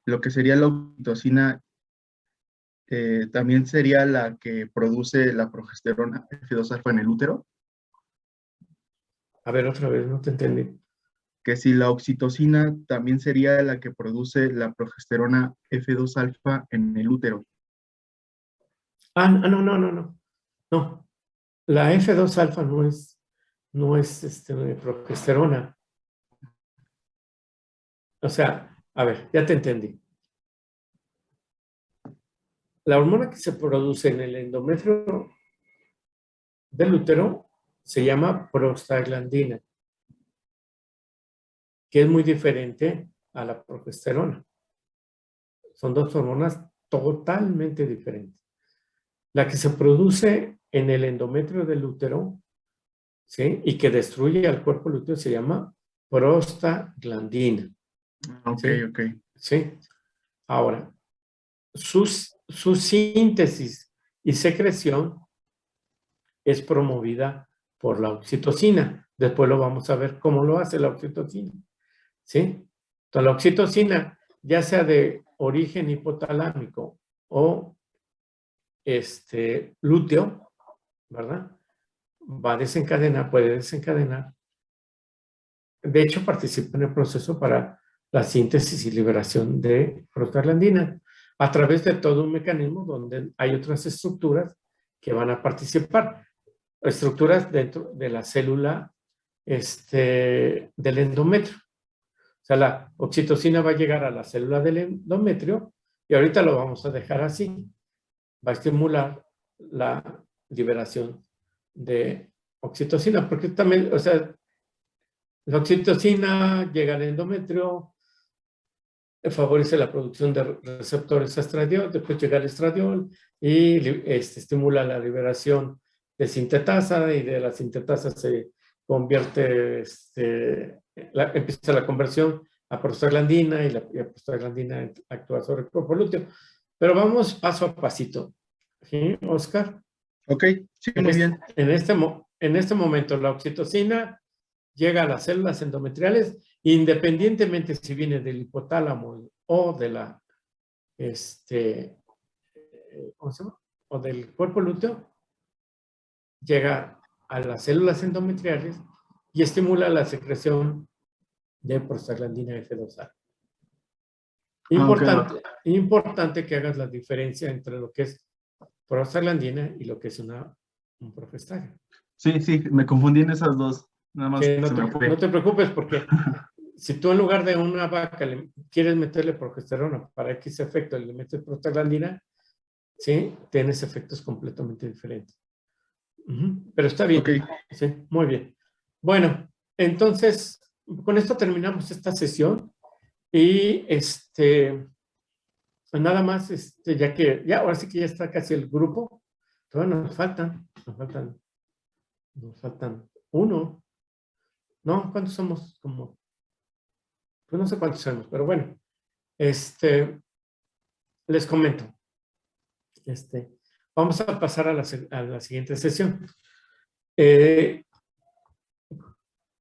lo que sería la oxitocina, también sería la que produce la progesterona F2-alfa en el útero.
A ver, otra vez, no te entendí.
Que si la oxitocina también sería la que produce la progesterona F2-alfa en el útero.
No. No, la F2-alfa no es progesterona. O sea, a ver, ya te entendí. La hormona que se produce en el endometrio del útero se llama prostaglandina, que es muy diferente a la progesterona. Son dos hormonas totalmente diferentes. La que se produce en el endometrio del útero, ¿sí?, y que destruye al cuerpo lúteo se llama prostaglandina.
Ok,
¿sí?
ok.
¿Sí? Ahora, su síntesis y secreción es promovida por la oxitocina. Después lo vamos a ver cómo lo hace la oxitocina. ¿Sí? Entonces, la oxitocina, ya sea de origen hipotalámico o lúteo, ¿verdad? Va a desencadenar, puede desencadenar. De hecho, participa en el proceso para la síntesis y liberación de prostaglandina a través de todo un mecanismo donde hay otras estructuras que van a participar. Estructuras dentro de la célula del endometrio. O sea, la oxitocina va a llegar a la célula del endometrio y ahorita lo vamos a dejar así. Va a estimular la liberación de oxitocina, porque también, o sea, la oxitocina llega al endometrio, favorece la producción de receptores estradiol, después llega el estradiol y estimula la liberación de sintetasa y de la sintetasa se convierte, empieza la conversión a prostaglandina y la prostaglandina actúa sobre el cuerpo lúteo. Pero vamos paso a pasito. ¿Sí, Oscar?
Ok, sí, muy bien.
En este momento la oxitocina llega a las células endometriales, independientemente si viene del hipotálamo o de la, ¿cómo se llama? O del cuerpo lúteo, llega a las células endometriales y estimula la secreción de prostaglandina F2A. Importante, importante que hagas la diferencia entre lo que es prostaglandina y lo que es un progestario.
Sí, sí, me confundí en esas dos. Nada más
no te preocupes porque si tú en lugar de una vaca quieres meterle progesterona para X efecto y le metes prostaglandina, ¿sí? Tienes efectos completamente diferentes. Pero está bien.
Okay.
Sí, muy bien. Bueno, entonces, con esto terminamos esta sesión y nada más, ya que, ahora sí que ya está casi el grupo, todavía nos faltan uno. ¿No? ¿Cuántos somos? Como, pues no sé cuántos somos, pero bueno, les comento. Vamos a pasar a la siguiente sesión. En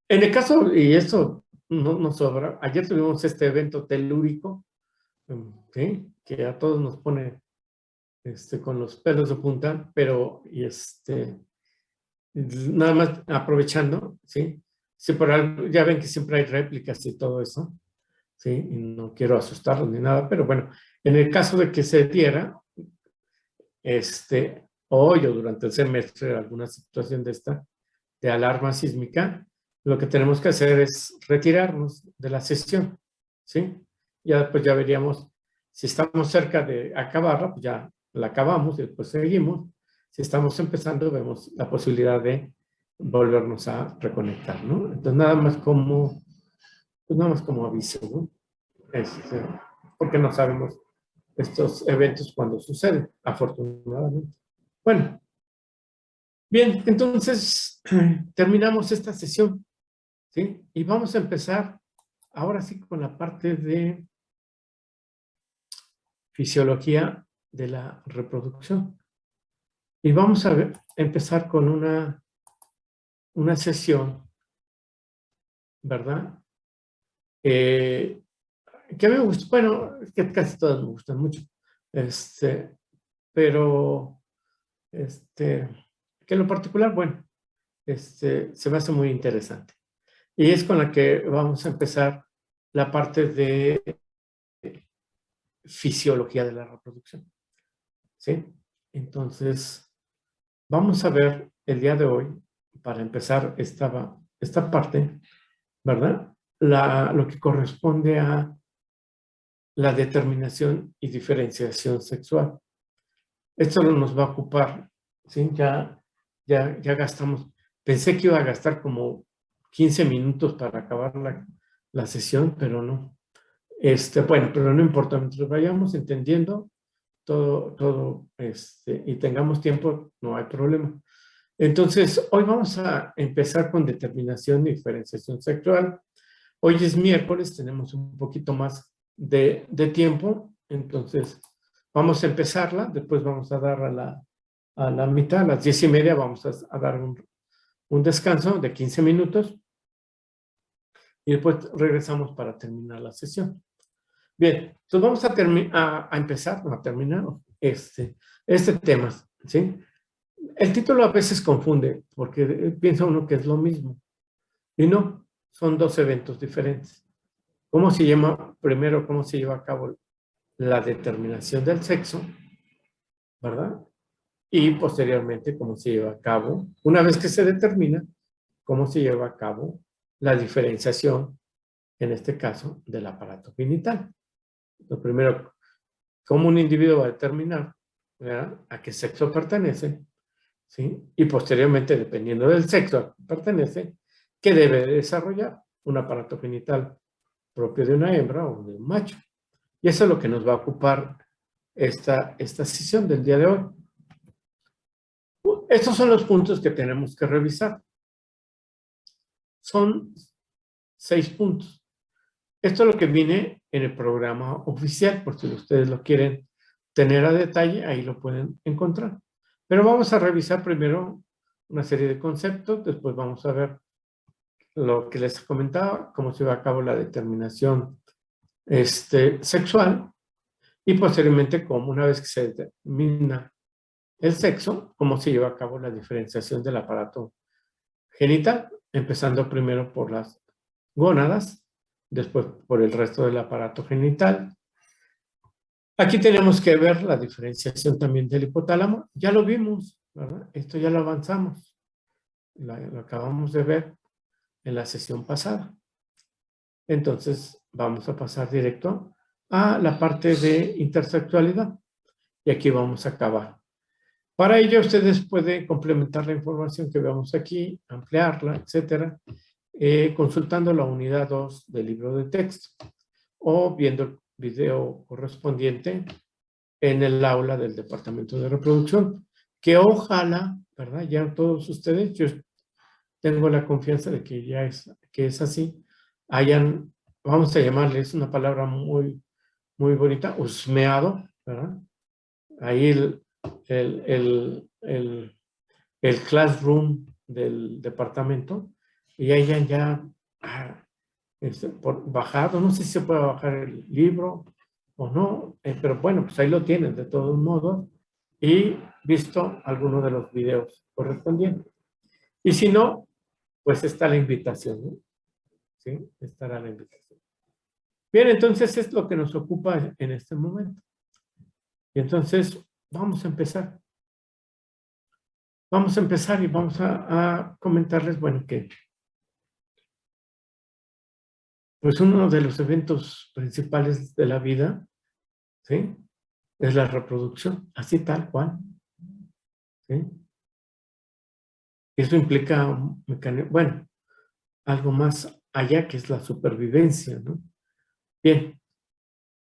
el caso, y esto no sobra, ayer tuvimos este evento telúrico, ¿sí? Que a todos nos pone con los pelos de punta, pero nada más aprovechando, ¿sí? Sí, ya ven que siempre hay réplicas y todo eso, ¿sí? Y no quiero asustarlos ni nada, pero bueno, en el caso de que se diera, hoy o durante el semestre, alguna situación de alarma sísmica, lo que tenemos que hacer es retirarnos de la sesión, ¿sí? Ya después ya veríamos, si estamos cerca de acabarla, pues ya la acabamos y después seguimos. Si estamos empezando, vemos la posibilidad de volvernos a reconectar, ¿no? Entonces, nada más como aviso, ¿no? Porque no sabemos estos eventos cuando suceden, afortunadamente. Bueno, bien, entonces terminamos esta sesión, ¿sí? Y vamos a empezar ahora sí con la parte de fisiología de la reproducción. Y vamos a empezar con una sesión, ¿verdad? Que a mí me gusta, bueno, es que casi todas me gustan mucho, pero, que en lo particular, bueno, se me hace muy interesante. Y es con la que vamos a empezar la parte de fisiología de la reproducción, ¿sí? Entonces, vamos a ver el día de hoy, para empezar esta parte, ¿verdad? Lo que corresponde a la determinación y diferenciación sexual. Esto nos va a ocupar, ¿sí? Ya gastamos, pensé que iba a gastar como 15 minutos para acabar la sesión, pero no. Bueno, pero no importa, mientras vayamos entendiendo todo, y tengamos tiempo, no hay problema. Entonces, hoy vamos a empezar con determinación y diferenciación sexual. Hoy es miércoles, tenemos un poquito más de tiempo, entonces vamos a empezarla, después vamos a dar a la mitad, a las 10:30 vamos a dar un descanso de 15 minutos y después regresamos para terminar la sesión. Bien, entonces vamos a empezar, a terminar este tema, ¿sí? El título a veces confunde, porque piensa uno que es lo mismo, y no, son dos eventos diferentes. ¿Cómo se llama? Primero, ¿cómo se lleva a cabo la determinación del sexo? ¿Verdad? Y posteriormente, ¿cómo se lleva a cabo? Una vez que se determina, ¿cómo se lleva a cabo la diferenciación, en este caso, del aparato genital? Lo primero, ¿cómo un individuo va a determinar, ¿verdad?, a qué sexo pertenece? ¿Sí? Y posteriormente, dependiendo del sexo al que pertenece, ¿qué debe desarrollar? Un aparato genital propio de una hembra o de un macho. Y eso es lo que nos va a ocupar esta sesión del día de hoy. Estos son los puntos que tenemos que revisar. Son 6 puntos. Esto es lo que viene en el programa oficial, por si ustedes lo quieren tener a detalle, ahí lo pueden encontrar. Pero vamos a revisar primero una serie de conceptos, después vamos a ver lo que les comentaba, cómo se va a cabo la determinación sexual, y posteriormente, como una vez que se determina el sexo, cómo se lleva a cabo la diferenciación del aparato genital, empezando primero por las gónadas, después por el resto del aparato genital. Aquí tenemos que ver la diferenciación también del hipotálamo. Ya lo vimos, ¿verdad? Esto ya lo avanzamos. Lo acabamos de ver en la sesión pasada. Entonces, vamos a pasar directo a la parte de intersexualidad. Y aquí vamos a acabar. Para ello, ustedes pueden complementar la información que veamos aquí, ampliarla, etcétera, consultando la unidad 2 del libro de texto o viendo el video correspondiente en el aula del Departamento de Reproducción, que ojalá, ¿verdad? Ya todos ustedes, yo tengo la confianza de que ya es así, hayan, vamos a llamarles una palabra muy, muy bonita, husmeado, ¿verdad? Ahí el classroom del departamento, y hayan ya bajado, no sé si se puede bajar el libro o no, pero bueno, pues ahí lo tienen de todos modos, y visto alguno de los videos correspondientes. Y si no, pues está la invitación, ¿no? ¿Sí? Estará la invitación. Bien, entonces es lo que nos ocupa en este momento. Y entonces vamos a empezar. Vamos a empezar y vamos a comentarles, bueno, que pues uno de los eventos principales de la vida, ¿sí?, es la reproducción, así tal cual, ¿sí? Eso implica un mecanismo, bueno, algo más allá, que es la supervivencia, ¿no? Bien,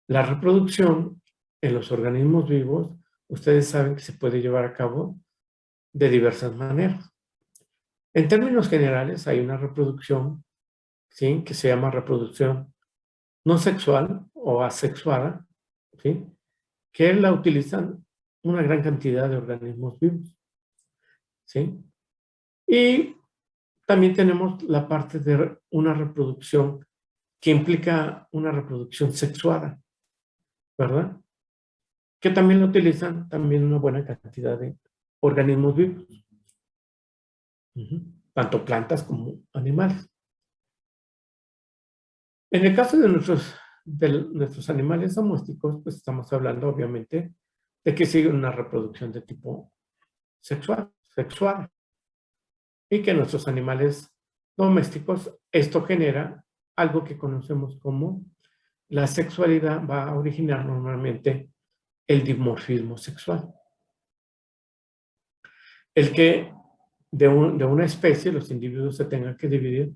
la reproducción en los organismos vivos, ustedes saben que se puede llevar a cabo de diversas maneras. En términos generales, hay una reproducción, ¿sí?, que se llama reproducción no sexual o asexuada, ¿sí?, que la utilizan una gran cantidad de organismos vivos, ¿sí? Y también tenemos la parte de una reproducción que implica una reproducción sexuada, ¿verdad? Que también lo utilizan también una buena cantidad de organismos vivos, tanto plantas como animales. En el caso de nuestros animales domésticos, pues estamos hablando obviamente de que sigue una reproducción de tipo sexual, y que nuestros animales domésticos, esto genera algo que conocemos como la sexualidad, va a originar normalmente el dimorfismo sexual. El que de una especie los individuos se tengan que dividir,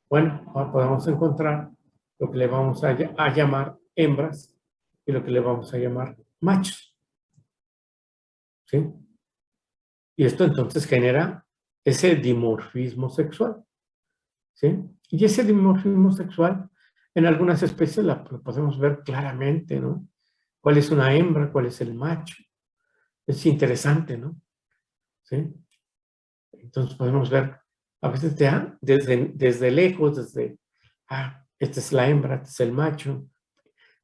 bueno, podemos encontrar lo que le vamos a llamar hembras y lo que le vamos a llamar machos, ¿sí? Y esto entonces genera ese dimorfismo sexual, ¿sí? Y ese dimorfismo sexual en algunas especies lo podemos ver claramente, ¿no? ¿Cuál es una hembra? ¿Cuál es el macho? Es interesante, ¿no? ¿Sí? Entonces podemos ver a veces desde lejos, desde esta es la hembra, este es el macho.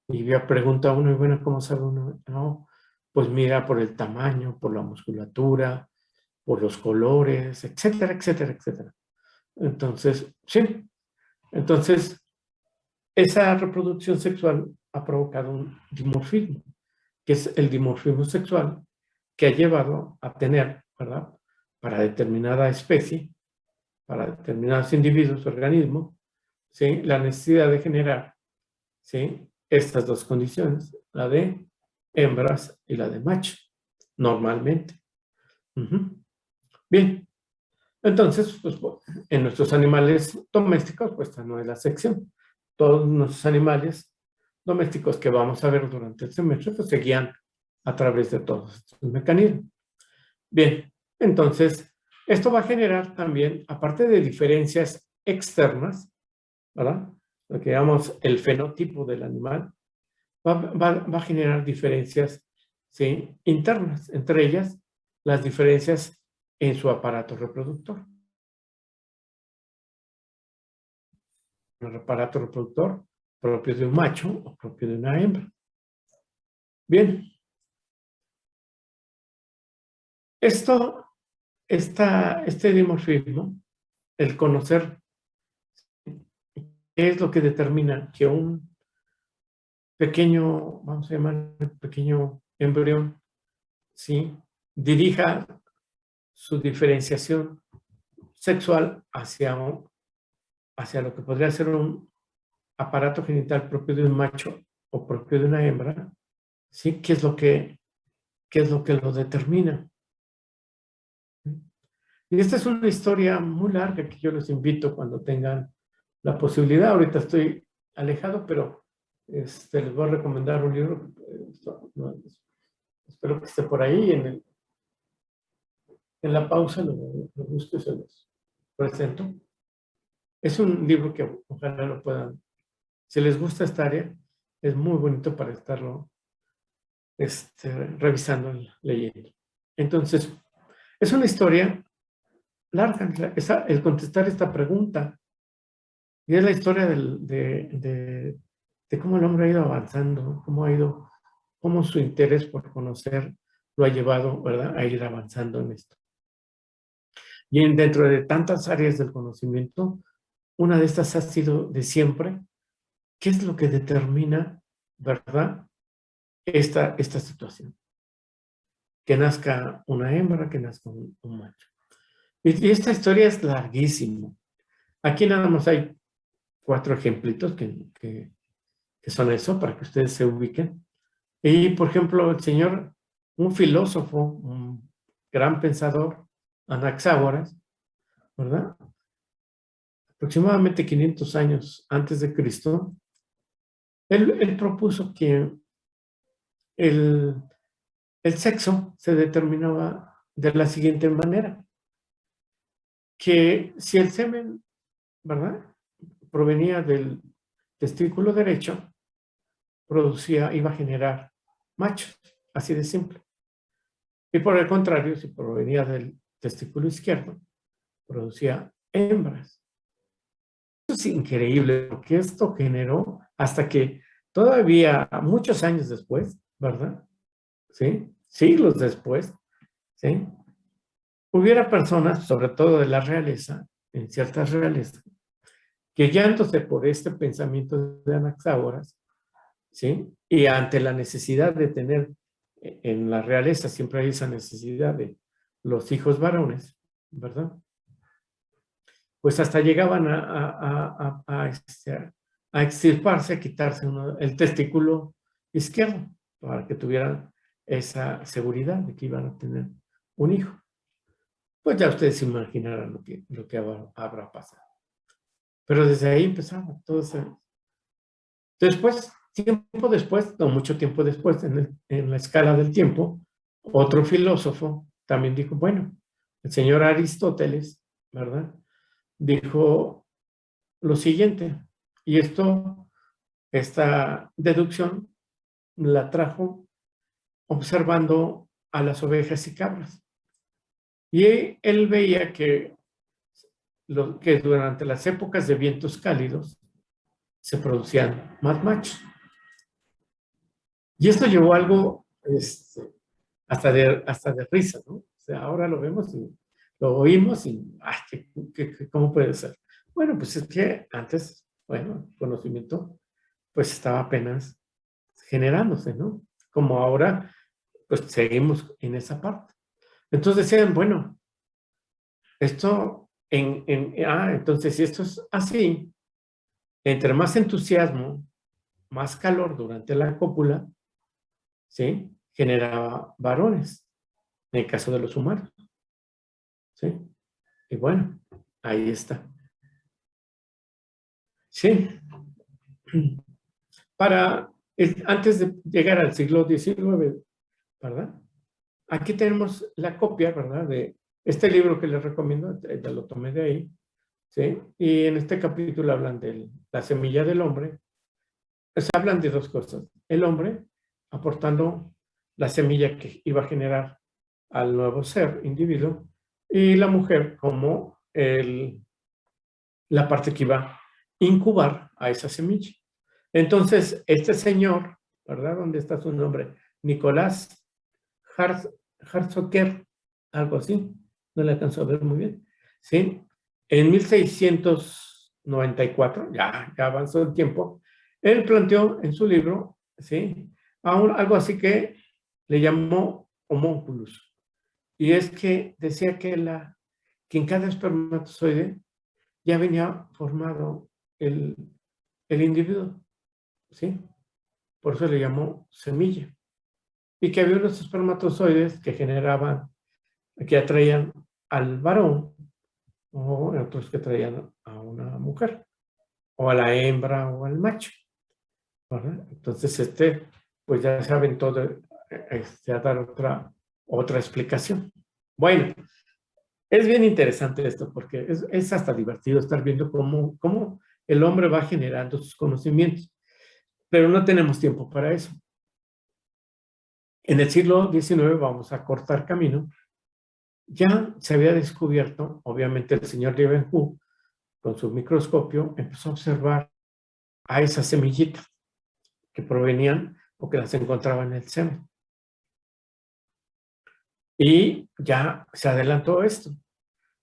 Y ya pregunta uno, y bueno, ¿cómo sabe uno? No, pues mira por el tamaño, por la musculatura, por los colores, etcétera, etcétera, etcétera. Entonces, sí. Entonces, esa reproducción sexual ha provocado un dimorfismo, que es el dimorfismo sexual que ha llevado a tener, ¿verdad? Para determinada especie, para determinados individuos, organismos, ¿sí? La necesidad de generar, ¿sí? Estas dos condiciones, la de hembras y la de macho, normalmente. Bien, entonces, pues, en nuestros animales domésticos, pues esta no es la sección. Todos nuestros animales domésticos que vamos a ver durante el semestre, pues se guían a través de todos estos mecanismos. Bien, entonces, esto va a generar también, aparte de diferencias externas, ¿verdad? Lo que llamamos el fenotipo del animal, va a generar diferencias, ¿sí? Internas, entre ellas las diferencias en su aparato reproductor. El aparato reproductor propio de un macho o propio de una hembra. Bien. Este dimorfismo, el conocer qué es lo que determina que un pequeño, vamos a llamar pequeño embrión, ¿sí? Dirija su diferenciación sexual hacia lo que podría ser un aparato genital propio de un macho o propio de una hembra, ¿sí? ¿Qué es lo que lo determina? Y esta es una historia muy larga que yo les invito cuando tengan la posibilidad. Ahorita estoy alejado, pero les voy a recomendar un libro. Espero que esté por ahí. En la pausa lo busco y se los presento. Es un libro que ojalá lo puedan. Si les gusta esta área, es muy bonito para estarlo revisando, leyendo. Entonces, es una historia larga, el contestar esta pregunta. Y es la historia de cómo el hombre ha ido avanzando, cómo su interés por conocer lo ha llevado, ¿verdad?, a ir avanzando en esto. Y dentro de tantas áreas del conocimiento, una de estas ha sido de siempre, ¿qué es lo que determina, verdad, esta situación? Que nazca una hembra, que nazca un macho. Y esta historia es larguísima. Aquí nada más hay 4 ejemplitos que son eso, para que ustedes se ubiquen. Y, por ejemplo, un filósofo, un gran pensador, Anaxágoras, ¿verdad? Aproximadamente 500 años antes de Cristo, él propuso que el sexo se determinaba de la siguiente manera, que si el semen, ¿verdad?, provenía del testículo derecho, iba a generar machos, así de simple. Y por el contrario, si provenía del testículo izquierdo, producía hembras. Eso es increíble, porque esto generó hasta que todavía muchos años después, ¿verdad? ¿Sí? Siglos después, ¿sí? Hubiera personas, sobre todo de la realeza, en ciertas realezas, que guiándose por este pensamiento de Anaxágoras, ¿sí? Y ante la necesidad de tener, en la realeza siempre hay esa necesidad de los hijos varones, ¿verdad? Pues hasta llegaban a extirparse, a quitarse el testículo izquierdo, para que tuvieran esa seguridad de que iban a tener un hijo. Pues ya ustedes se imaginarán lo que habrá pasado. Pero desde ahí empezaba todo eso. Después, tiempo después, no mucho tiempo después, en la escala del tiempo, otro filósofo también dijo, bueno, el señor Aristóteles, ¿verdad?, dijo lo siguiente, y esta deducción la trajo observando a las ovejas y cabras. Y él veía que durante las épocas de vientos cálidos, se producían más machos. Y esto llevó a algo hasta de risa, ¿no? O sea, ahora lo vemos y lo oímos y, ¡ay, cómo puede ser! Bueno, pues es que antes, bueno, el conocimiento pues estaba apenas generándose, ¿no? Como ahora, pues seguimos en esa parte. Entonces decían, bueno, esto, entonces si esto es así, entre más entusiasmo, más calor durante la cópula, ¿sí? Generaba varones, en el caso de los humanos, ¿sí? Y bueno, ahí está. Sí. Antes de llegar al siglo XIX, ¿verdad? Aquí tenemos la copia, ¿verdad? De este libro que les recomiendo, ya lo tomé de ahí, ¿sí? Y en este capítulo hablan de la semilla del hombre. Pues hablan de dos cosas. El hombre aportando la semilla que iba a generar al nuevo ser, individuo, y la mujer como la parte que iba a incubar a esa semilla. Entonces, este señor, ¿verdad? ¿Dónde está su nombre? Nicolás Hartzocker, algo así. No le alcanzó a ver muy bien. ¿Sí? En 1694, ya avanzó el tiempo, él planteó en su libro, ¿sí? Algo así que le llamó homúnculus. Y es que decía que en cada espermatozoide ya venía formado el individuo, ¿sí? Por eso le llamó semilla. Y que había unos espermatozoides que atraían al varón, o otros que traían a una mujer, o a la hembra o al macho, ¿verdad? Entonces, pues ya se aventó a dar otra explicación. Bueno, es bien interesante esto porque es hasta divertido estar viendo cómo el hombre va generando sus conocimientos, pero no tenemos tiempo para eso. En el siglo XIX, vamos a cortar camino, ya se había descubierto, obviamente el señor Leeuwenhoek, con su microscopio, empezó a observar a esas semillitas que provenían o que las encontraba en el semen. Y ya se adelantó esto,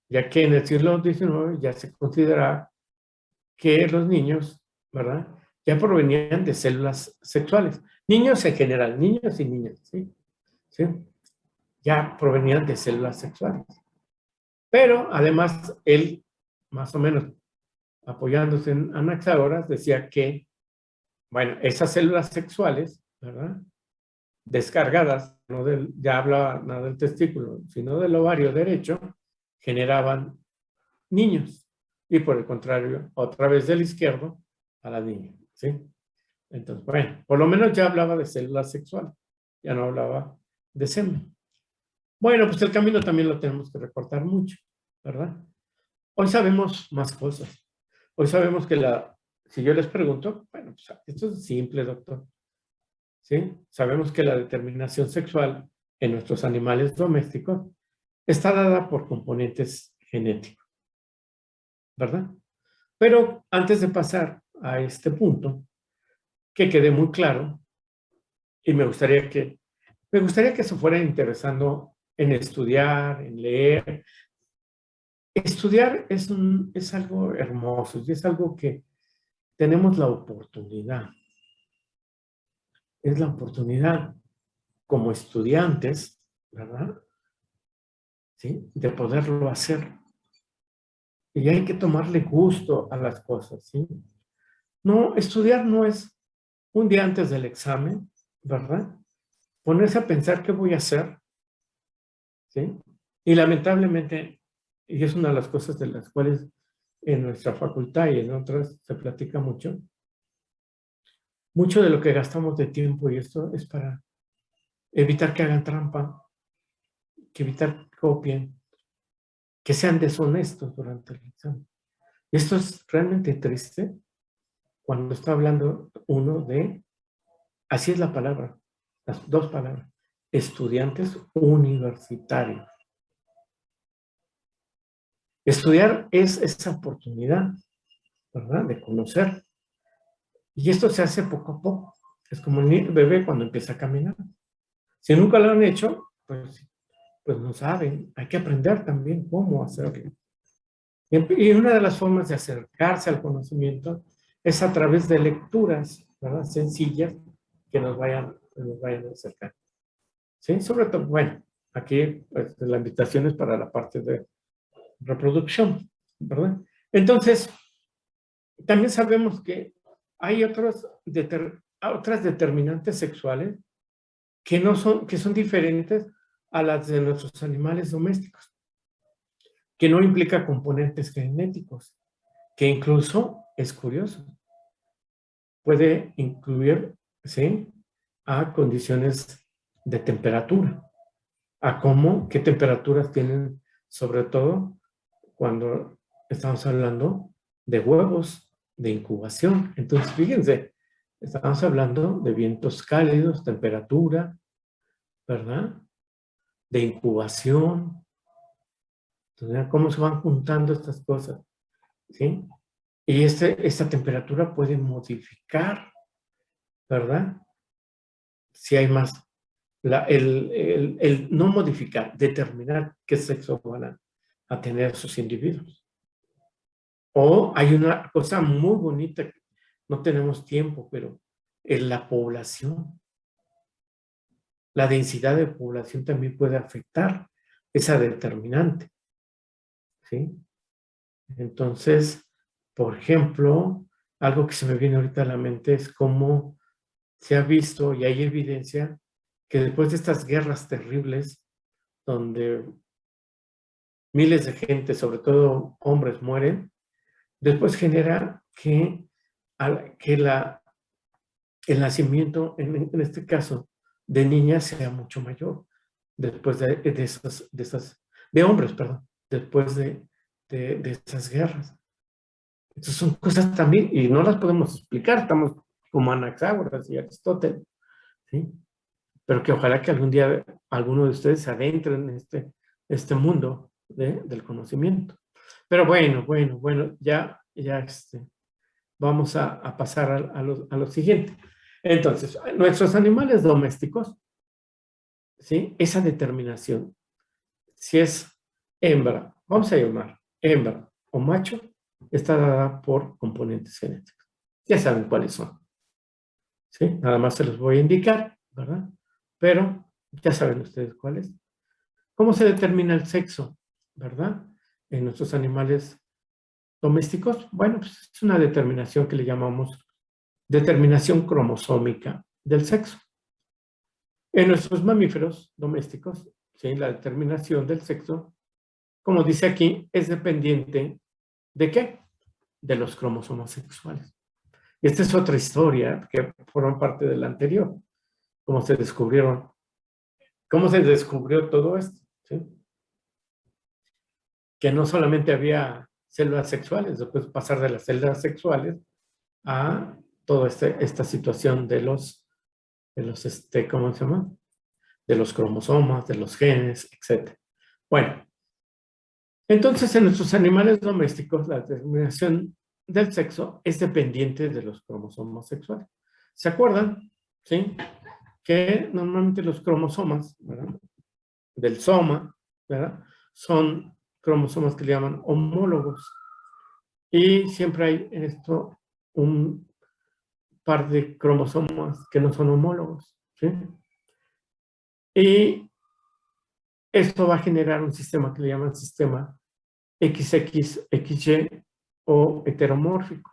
ya que en el siglo XIX ya se consideraba que los niños, ¿verdad? Ya provenían de células sexuales. Niños en general, niños y niñas, ¿sí? ¿Sí? Ya provenían de células sexuales. Pero además, él, más o menos apoyándose en Anaxágoras, decía que, bueno, esas células sexuales, ¿verdad? Descargadas, ya hablaba nada del testículo, sino del ovario derecho, generaban niños. Y por el contrario, otra vez del izquierdo a la niña, ¿sí? Entonces, bueno, por lo menos ya hablaba de células sexuales, ya no hablaba de semen. Bueno, pues el camino también lo tenemos que recortar mucho, ¿verdad? Hoy sabemos más cosas. Hoy sabemos que si yo les pregunto, bueno, pues esto es simple, doctor, ¿sí? Sabemos que la determinación sexual en nuestros animales domésticos está dada por componentes genéticos, ¿verdad? Pero antes de pasar a este punto, que quede muy claro, y me gustaría que se fueran interesando en estudiar, en leer. Estudiar es algo hermoso, y es algo que tenemos la oportunidad. Es la oportunidad como estudiantes, ¿verdad? ¿Sí? De poderlo hacer. Y hay que tomarle gusto a las cosas, ¿sí? No, estudiar no es un día antes del examen, ¿verdad? Ponerse a pensar qué voy a hacer, ¿sí? Y lamentablemente, y es una de las cosas de las cuales en nuestra facultad y en otras se platica mucho de lo que gastamos de tiempo, y esto es para evitar que hagan trampa, que evitar que copien, que sean deshonestos durante el examen. Esto es realmente triste cuando está hablando uno así es la palabra, las dos palabras, estudiantes universitarios. Estudiar es esa oportunidad, ¿verdad? De conocer. Y esto se hace poco a poco. Es como el bebé cuando empieza a caminar. Si nunca lo han hecho, pues no saben. Hay que aprender también cómo hacerlo. Y una de las formas de acercarse al conocimiento es a través de lecturas, ¿verdad? Sencillas que nos vayan a acercar. ¿Sí? Sobre todo, bueno, aquí pues, la invitación es para la parte de reproducción, ¿verdad? Entonces, también sabemos que hay otras determinantes sexuales que son diferentes a las de nuestros animales domésticos, que no implica componentes genéticos, que incluso es curioso, puede incluir, ¿sí?, a condiciones de temperatura, a qué temperaturas tienen, sobre todo cuando estamos hablando de huevos, de incubación. Entonces, fíjense, estamos hablando de vientos cálidos, temperatura, ¿verdad? De incubación. Entonces, ¿cómo se van juntando estas cosas? ¿Sí? Y esta temperatura puede modificar, ¿verdad? Si hay más, no modificar, determinar qué sexo van a tener sus individuos. O hay una cosa muy bonita, no tenemos tiempo, pero en la población, la densidad de población también puede afectar esa determinante, ¿sí? Entonces, por ejemplo, algo que se me viene ahorita a la mente es cómo se ha visto y hay evidencia que después de estas guerras terribles, donde miles de gente, sobre todo hombres, mueren, después genera que el nacimiento, en este caso, de niñas sea mucho mayor, después de hombres, perdón, después de esas guerras. Entonces son cosas también, y no las podemos explicar, estamos como Anaxágoras y Aristóteles, ¿sí? Pero que ojalá que algún día alguno de ustedes se adentre en este mundo del conocimiento. Pero bueno, ya vamos a pasar a lo siguiente. Entonces, nuestros animales domésticos, ¿sí?, esa determinación, si es hembra, vamos a llamar hembra o macho, está dada por componentes genéticos. Ya saben cuáles son, ¿sí? Nada más se los voy a indicar, ¿verdad? Pero ya saben ustedes cuáles. ¿Cómo se determina el sexo, verdad? En nuestros animales domésticos, bueno, pues es una determinación que le llamamos determinación cromosómica del sexo. En nuestros mamíferos domésticos, ¿sí?, la determinación del sexo, como dice aquí, es dependiente ¿de qué? De los cromosomas sexuales. Y esta es otra historia que forma parte de la anterior. Cómo se descubrió todo esto, ¿sí? Que no solamente había células sexuales, después pasar de las células sexuales a toda esta situación de los ¿cómo se llama? De los cromosomas, de los genes, etc. Bueno, entonces en nuestros animales domésticos la determinación del sexo es dependiente de los cromosomas sexuales. ¿Se acuerdan? ¿Sí? Que normalmente los cromosomas, ¿verdad?, del soma, ¿verdad?, son cromosomas que le llaman homólogos. Y siempre hay en esto un par de cromosomas que no son homólogos, ¿sí? Y esto va a generar un sistema que le llaman sistema XX-XY o heteromórfico.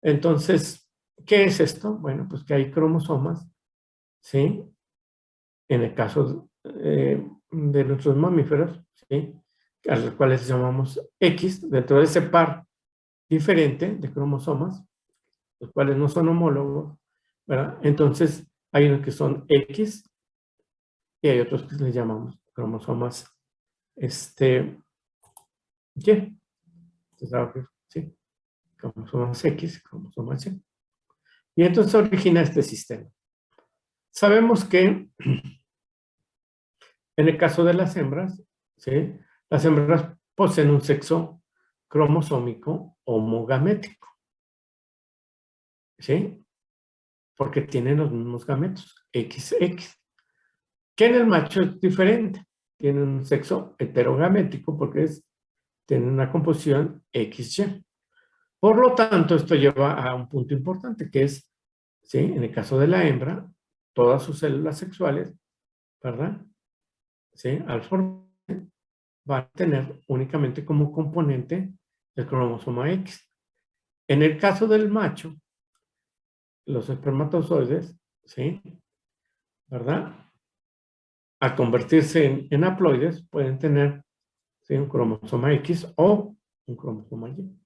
Entonces, ¿qué es esto? Bueno, pues que hay cromosomas, ¿sí?, en el caso de nuestros mamíferos, ¿sí?, a los cuales llamamos X, dentro de ese par diferente de cromosomas, los cuales no son homólogos, ¿verdad? Entonces, hay unos que son X y hay otros que les llamamos cromosomas, Y. Entonces, ¿sí?, cromosomas X, cromosomas Y. Y entonces origina este sistema. Sabemos que en el caso de las hembras, ¿sí?, las hembras poseen un sexo cromosómico homogamético. ¿sí? Porque tienen los mismos gametos, XX. Que en el macho es diferente. Tiene un sexo heterogamético porque tiene una composición XY. Por lo tanto, esto lleva a un punto importante, que es, ¿sí? En el caso de la hembra, todas sus células sexuales, ¿verdad? ¿Sí? Al formar, va a tener únicamente como componente el cromosoma X. En el caso del macho, los espermatozoides, ¿sí? ¿Verdad? Al convertirse en haploides, pueden tener, ¿sí? Un cromosoma X o un cromosoma Y.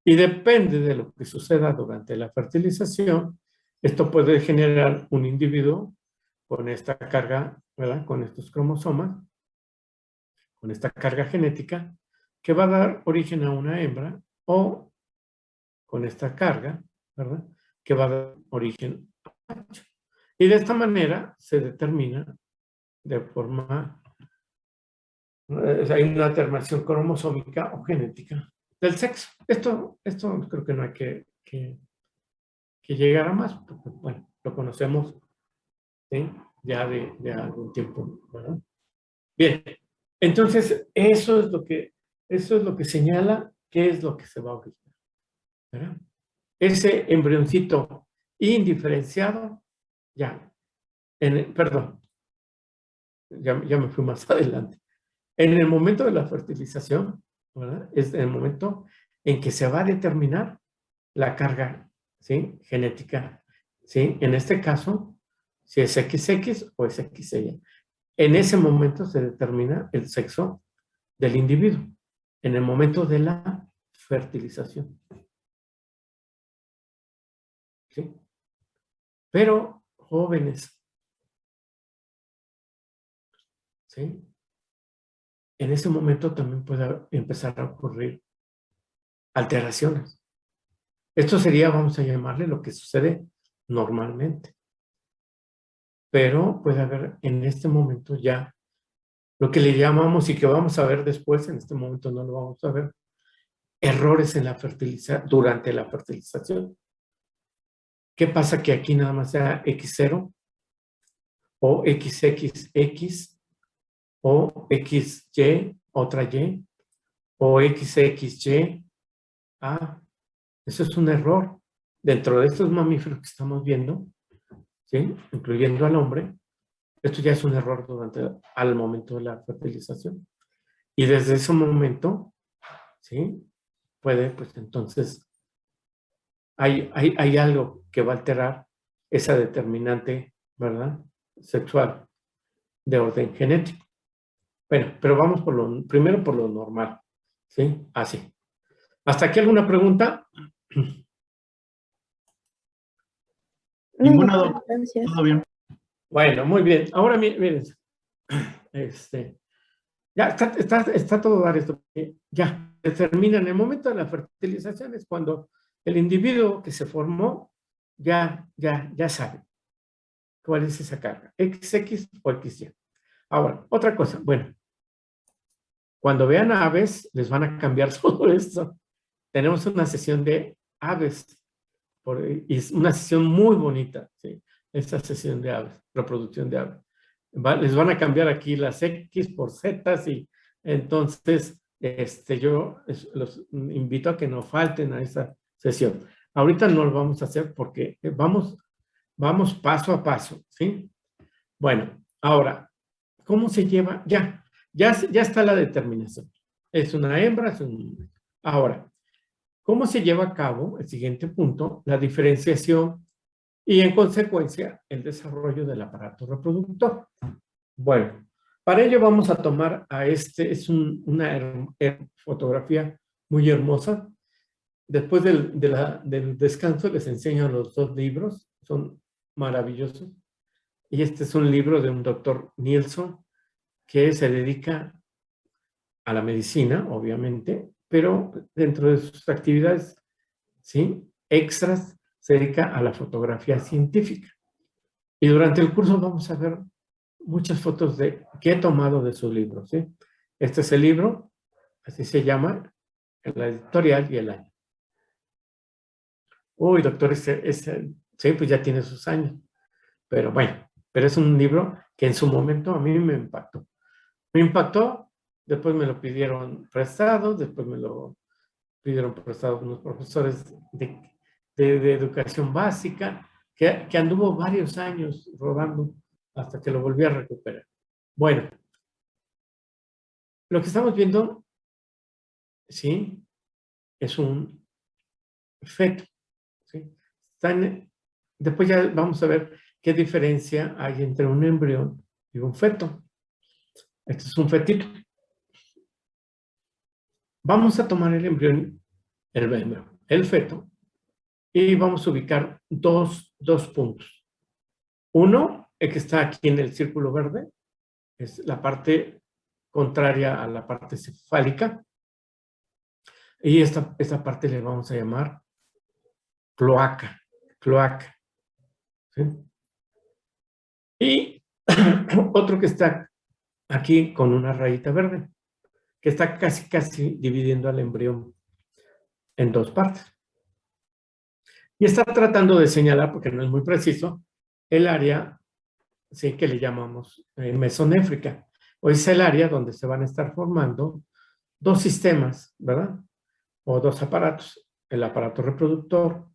Y depende de lo que suceda durante la fertilización, esto puede generar un individuo con esta carga, ¿verdad? Con estos cromosomas, con esta carga genética, que va a dar origen a una hembra, o con esta carga, ¿verdad? Que va a dar origen a un macho. Y de esta manera se determina de forma, hay una determinación cromosómica o genética del sexo. Esto creo que no hay que llegar a más, porque, bueno, lo conocemos, ¿sí? Ya de algún tiempo, ¿verdad? Bien, entonces eso es lo que señala qué es lo que se va a originar, ¿verdad? Ese embrioncito indiferenciado, ya, perdón, ya me fui más adelante. En el momento de la fertilización, ¿verdad? Es el momento en que se va a determinar la carga, ¿sí? Genética, ¿sí? En este caso, si es XX o es XY. En ese momento se determina el sexo del individuo, en el momento de la fertilización, ¿sí? Pero jóvenes, ¿sí? En ese momento también puede empezar a ocurrir alteraciones. Esto sería, vamos a llamarle, lo que sucede normalmente. Pero puede haber en este momento ya lo que le llamamos, y que vamos a ver después, en este momento no lo vamos a ver, errores en la durante la fertilización. ¿Qué pasa? Que aquí nada más sea X0 o XXX o XY, otra Y, o XXY. Eso es un error. Dentro de estos mamíferos que estamos viendo, ¿sí? Incluyendo al hombre, esto ya es un error al momento de la fertilización. Y desde ese momento, ¿sí? Puede, pues entonces, hay algo que va a alterar esa determinante, ¿verdad? Sexual de orden genético. Bueno, pero vamos primero por lo normal, ¿sí? Así. ¿Hasta aquí alguna pregunta?
Ninguna,
No, gracias.
todo bien.
Bueno, muy bien. Ahora miren, ya está todo dar esto. Ya determina en el momento de la fertilización es cuando el individuo que se formó ya sabe cuál es esa carga, XX o XY. Ahora, otra cosa, bueno, cuando vean aves, les van a cambiar todo esto. Tenemos una sesión de aves, y es una sesión muy bonita, ¿sí? Esta sesión de aves, reproducción de aves. Les van a cambiar aquí las X por Z, y entonces yo los invito a que no falten a esa sesión. Ahorita no lo vamos a hacer porque vamos paso a paso, ¿sí? Bueno, ahora, ¿cómo se lleva? Ya está la determinación. Es una hembra, es un... Ahora, ¿cómo se lleva a cabo, el siguiente punto, la diferenciación y en consecuencia el desarrollo del aparato reproductor? Bueno, para ello vamos a tomar es una fotografía muy hermosa. Después del descanso les enseño los dos libros, son maravillosos. Y este es un libro de un doctor Nielsen que se dedica a la medicina, obviamente, pero dentro de sus actividades, ¿sí? Extras, se dedica a la fotografía científica. Y durante el curso vamos a ver muchas fotos que he tomado de su libro, ¿sí? Este es el libro, así se llama, la editorial y el año. Uy, doctor, sí, pues ya tiene sus años. Pero bueno, pero es un libro que en su momento a mí me impactó. Me impactó, después me lo pidieron prestado, después me lo pidieron prestado unos profesores de educación básica, que anduvo varios años rodando hasta que lo volví a recuperar. Bueno, lo que estamos viendo, sí, es un feto, ¿sí? Después ya vamos a ver qué diferencia hay entre un embrión y un feto. Este es un fetito. Vamos a tomar el embrión, el feto, y vamos a ubicar dos puntos. Uno, el que está aquí en el círculo verde, es la parte contraria a la parte cefálica, y esta parte le vamos a llamar cloaca, ¿sí? Y otro que está aquí con una rayita verde, que está casi dividiendo al embrión en dos partes. Y está tratando de señalar, porque no es muy preciso, el área, sí, que le llamamos mesonéfrica, o es el área donde se van a estar formando dos sistemas, ¿verdad? O dos aparatos, el aparato reproductor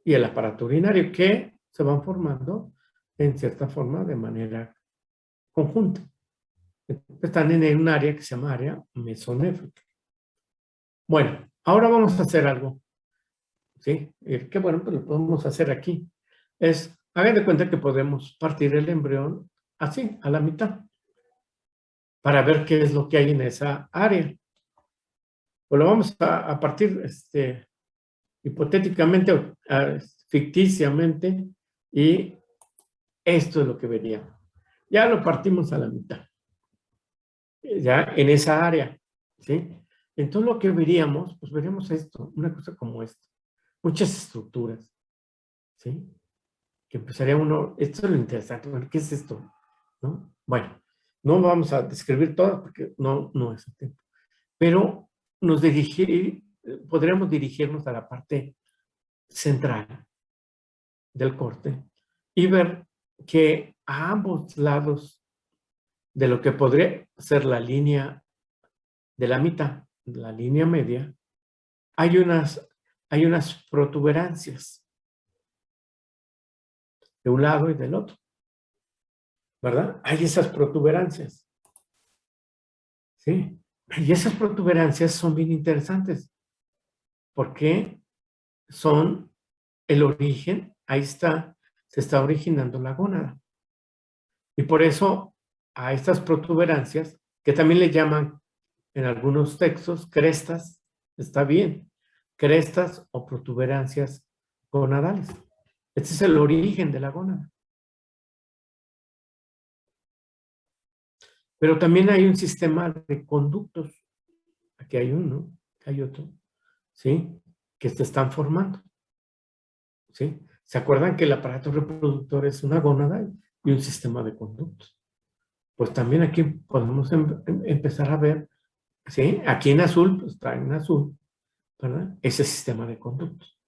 y el aparato urinario, que se van formando en cierta forma de manera conjunta. Están en un área que se llama área mesonéfrica. Bueno, ahora vamos a hacer algo, ¿sí? Qué bueno, pues lo podemos hacer aquí. Hagan de cuenta que podemos partir el embrión así, a la mitad, para ver qué es lo que hay en esa área. Pues lo vamos a partir hipotéticamente, ficticiamente, y esto es lo que veríamos. Ya lo partimos a la mitad, ya en esa área, ¿sí? Entonces lo que veríamos, pues veríamos esto, una cosa como esto, muchas estructuras, ¿sí? Que empezaría uno, esto es lo interesante, bueno, ¿qué es esto? ¿No? Bueno, no vamos a describir todo porque no es el tiempo, pero podríamos dirigirnos a la parte central del corte y ver que a ambos lados de lo que podría ser la línea de la mitad, la línea media, hay unas protuberancias de un lado y del otro, ¿verdad? Hay esas protuberancias, ¿sí? Y esas protuberancias son bien interesantes porque son el origen, ahí está, se está originando la gónada. Y por eso a estas protuberancias, que también le llaman en algunos textos crestas, está bien, crestas o protuberancias gonadales. Este es el origen de la gónada. Pero también hay un sistema de conductos. Aquí hay uno, aquí hay otro, ¿sí? Que se están formando, ¿sí? ¿Se acuerdan que el aparato reproductor es una gónada y un sistema de conductos? Pues también aquí podemos empezar a ver, ¿sí? Aquí en azul, pues está en azul, ¿verdad? Ese sistema de conductos.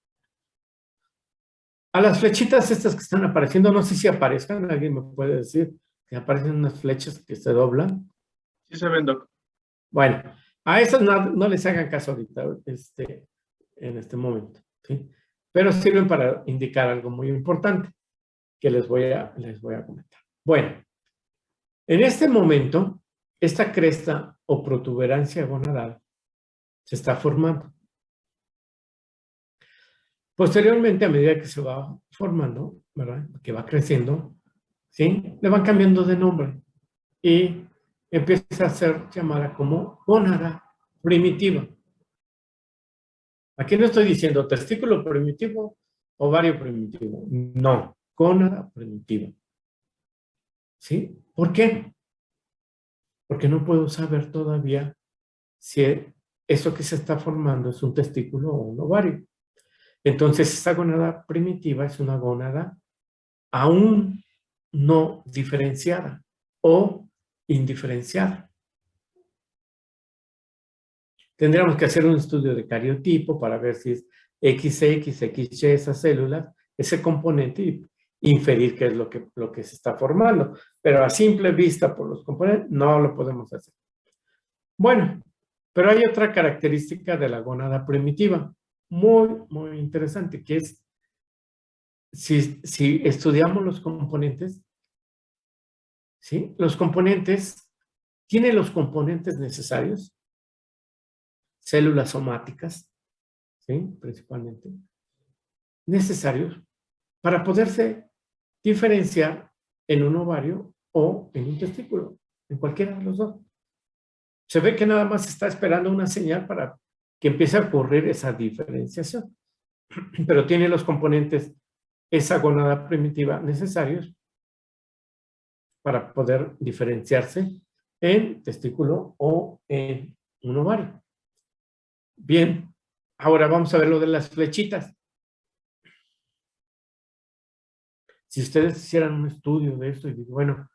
A las flechitas estas que están apareciendo, no sé si aparezcan, alguien me puede decir que aparecen unas flechas que se doblan.
Sí se ven, Doc.
Bueno, a esas no les hagan caso ahorita, en este momento, ¿sí? Pero sirven para indicar algo muy importante que les voy a comentar. Bueno, en este momento, esta cresta o protuberancia gonadal se está formando. Posteriormente, a medida que se va formando, ¿verdad? Que va creciendo, ¿sí? Le van cambiando de nombre y empieza a ser llamada como gónada primitiva. Aquí no estoy diciendo testículo primitivo, ovario primitivo. No, gónada primitiva. ¿Sí? ¿Por qué? Porque no puedo saber todavía si eso que se está formando es un testículo o un ovario. Entonces, esta gónada primitiva es una gónada aún no diferenciada o indiferenciada. Tendríamos que hacer un estudio de cariotipo para ver si es XX, XY, esas células, ese componente y inferir qué es lo que se está formando. Pero a simple vista por los componentes no lo podemos hacer. Bueno, pero hay otra característica de la gónada primitiva, muy interesante, que es, si estudiamos los componentes, ¿sí? Los componentes, tienen los componentes necesarios, células somáticas, ¿sí? Principalmente, necesarios para poderse diferenciar en un ovario o en un testículo, en cualquiera de los dos. Se ve que nada más está esperando una señal para que empiece a ocurrir esa diferenciación. Pero tiene los componentes, esa gónada primitiva necesarios para poder diferenciarse en testículo o en un ovario. Bien, ahora vamos a ver lo de las flechitas. Si ustedes hicieran un estudio de esto y digo, bueno,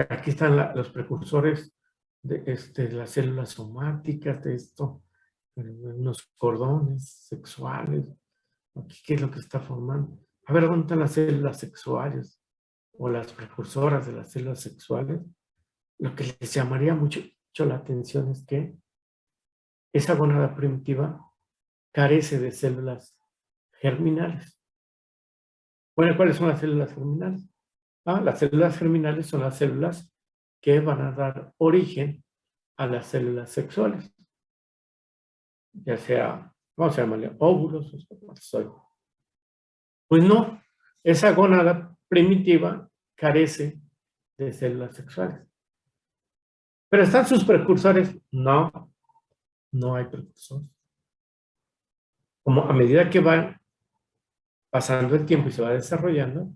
aquí están los precursores de las células somáticas, de esto, unos cordones sexuales, aquí qué es lo que está formando. A ver, ¿dónde están las células sexuales o las precursoras de las células sexuales? Lo que les llamaría mucho la atención es que esa gónada primitiva carece de células germinales. Bueno, ¿cuáles son las células germinales? Las células germinales son las células que van a dar origen a las células sexuales, ya sea, vamos a llamarle óvulos o espermatozoides. Pues no, esa gónada primitiva carece de células sexuales. ¿Pero están sus precursores? No, no hay precursores. Como a medida que va pasando el tiempo y se va desarrollando,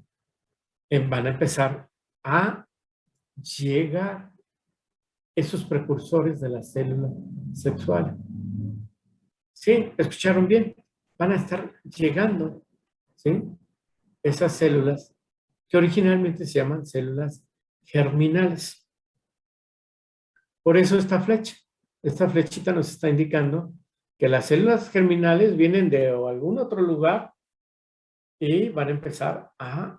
van a empezar a llegar esos precursores de la célula sexual. ¿Sí? ¿Escucharon bien? Van a estar llegando, ¿sí? Esas células que originalmente se llaman células germinales. Por eso esta flecha. Esta flechita nos está indicando que las células germinales vienen de algún otro lugar y van a empezar a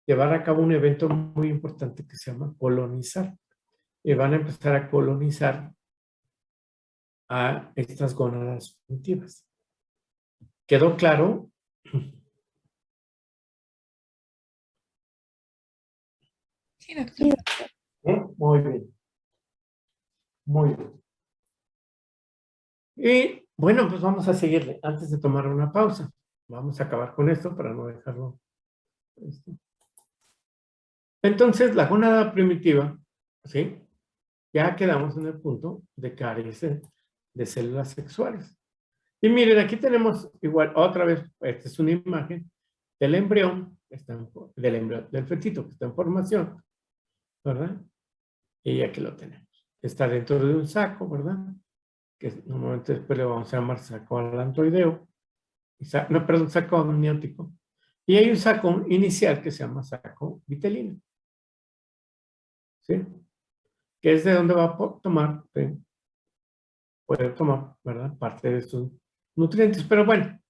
llevar a cabo un evento muy importante que se llama colonizar. Y van a empezar a colonizar a estas gónadas primitivas. ¿Quedó claro?
Sí, doctor.
Muy bien. Muy bien. Y bueno, pues vamos a seguirle antes de tomar una pausa. Vamos a acabar con esto para no dejarlo. Entonces, la gónada primitiva, ¿sí? Ya quedamos en el punto de carece de células sexuales. Y miren, aquí tenemos igual, otra vez, esta es una imagen del embrión, del fetito que está en formación, ¿verdad? Y aquí lo tenemos. Está dentro de un saco, ¿verdad? Que normalmente después le vamos a llamar saco alantoideo. No, perdón, saco amniótico. Y hay un saco inicial que se llama saco vitelino. ¿Sí? Que es de donde va a tomar, ¿sí? Puede tomar, ¿verdad? Parte de sus nutrientes. Pero bueno,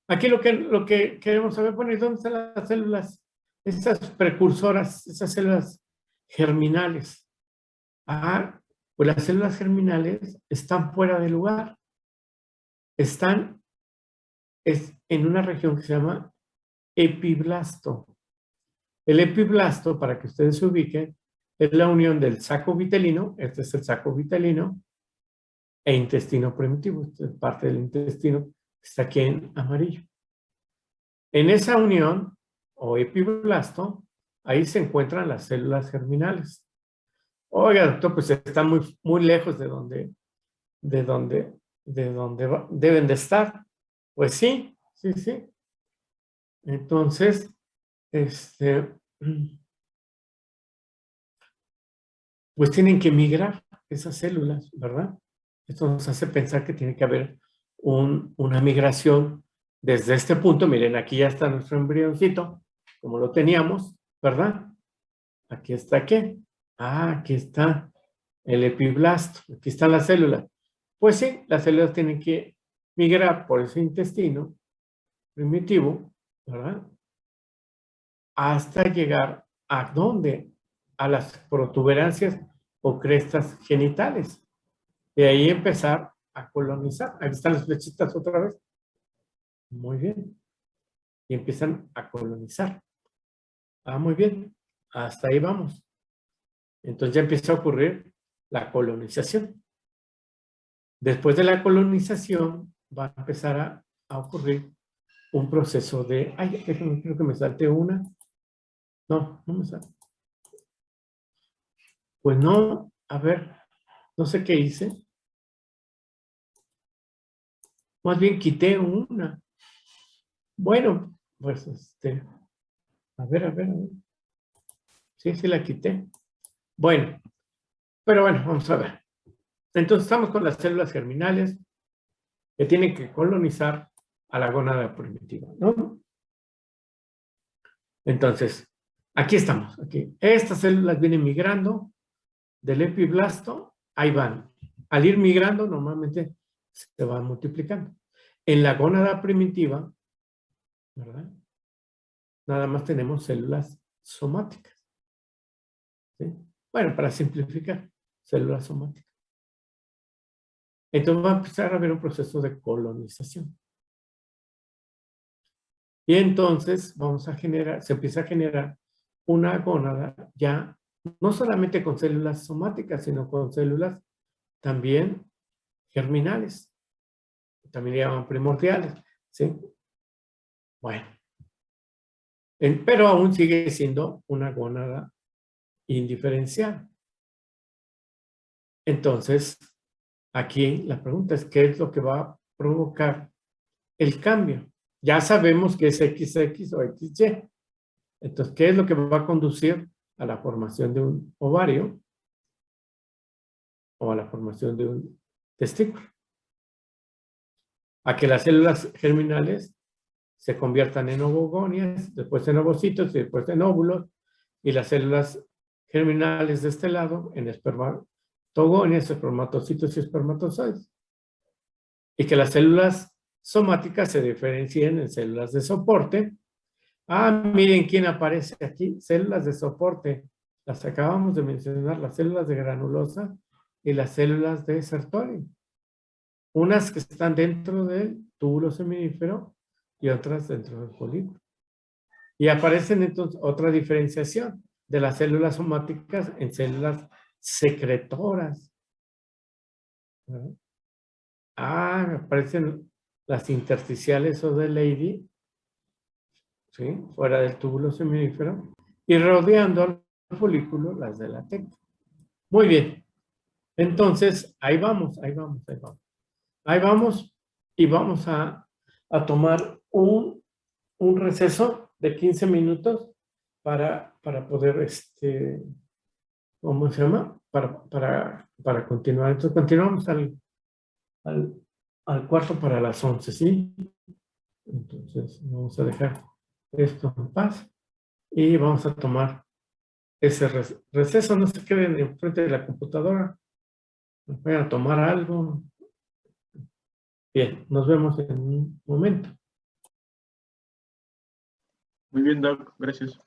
aquí lo que queremos saber, bueno, ¿y dónde están las células? Esas precursoras, esas células germinales. Pues las células germinales están fuera de lugar. Están en una región que se llama epiblasto. El epiblasto, para que ustedes se ubiquen, es la unión del saco vitelino, este es el saco vitelino, e intestino primitivo. Esta es parte del intestino que está aquí en amarillo. En esa unión, o epiblasto, ahí se encuentran las células germinales. Oiga, doctor, pues están muy lejos de donde deben de estar. Pues sí, sí, sí. Entonces, pues tienen que migrar esas células, ¿verdad? Esto nos hace pensar que tiene que haber una migración desde este punto. Miren, aquí ya está nuestro embrioncito, como lo teníamos, ¿verdad? Aquí está, ¿qué? Aquí está el epiblasto, aquí están las células. Pues sí, las células tienen que migrar por ese intestino primitivo, ¿verdad? Hasta llegar a dónde? A las protuberancias o crestas genitales. Y ahí empezar a colonizar. Ahí están las flechitas otra vez. Muy bien. Y empiezan a colonizar. Ah, muy bien. Hasta ahí vamos. Entonces ya empieza a ocurrir la colonización. Después de la colonización va a empezar a ocurrir un proceso de... Ay, déjame, creo que me salté una. No, no me salté. Pues no, a ver, no sé qué hice. Más bien quité una. Bueno, pues a ver. Sí, sí la quité. Bueno, pero bueno, vamos a ver. Entonces estamos con las células germinales que tienen que colonizar a la gónada primitiva, ¿no? Entonces, aquí estamos, aquí. Estas células vienen migrando del epiblasto, ahí van. Al ir migrando, normalmente se van multiplicando. En la gónada primitiva, ¿verdad? Nada más tenemos células somáticas. ¿Sí? Bueno, para simplificar, células somáticas. Entonces va a empezar a haber un proceso de colonización. Y entonces vamos a generar, se empieza a generar una gónada ya no solamente con células somáticas, sino con células también germinales. También llaman primordiales. ¿Sí? Bueno. Pero aún sigue siendo una gónada indiferencial. Entonces, aquí la pregunta es, ¿qué es lo que va a provocar el cambio? Ya sabemos que es XX o XY. Entonces, ¿qué es lo que va a conducir a la formación de un ovario o a la formación de un testículo? A que las células germinales se conviertan en ovogonias, después en ovocitos y después en óvulos, y las células germinales de este lado en espermatogonias, espermatocitos y espermatozoides. Y que las células somáticas se diferencien en células de soporte. Ah, miren quién aparece aquí, células de soporte. Las acabamos de mencionar, las células de granulosa y las células de Sertoli. Unas que están dentro del túbulo seminífero y otras dentro del folículo. Y aparecen entonces otra diferenciación de las células somáticas en células secretoras. ¿Verdad? Ah, aparecen las intersticiales o de Leydig, ¿sí? Fuera del túbulo seminífero, y rodeando al folículo las de la teca. Muy bien. Entonces, ahí vamos. Ahí vamos y vamos a tomar un receso de 15 minutos para poder, ¿cómo se llama? Para continuar. Entonces, continuamos al cuarto para las 11, ¿sí? Entonces, vamos a dejar esto en paz y vamos a tomar ese receso. No se queden enfrente de la computadora. Voy a tomar algo. Bien, nos vemos en un momento.
Muy bien, Doc, gracias.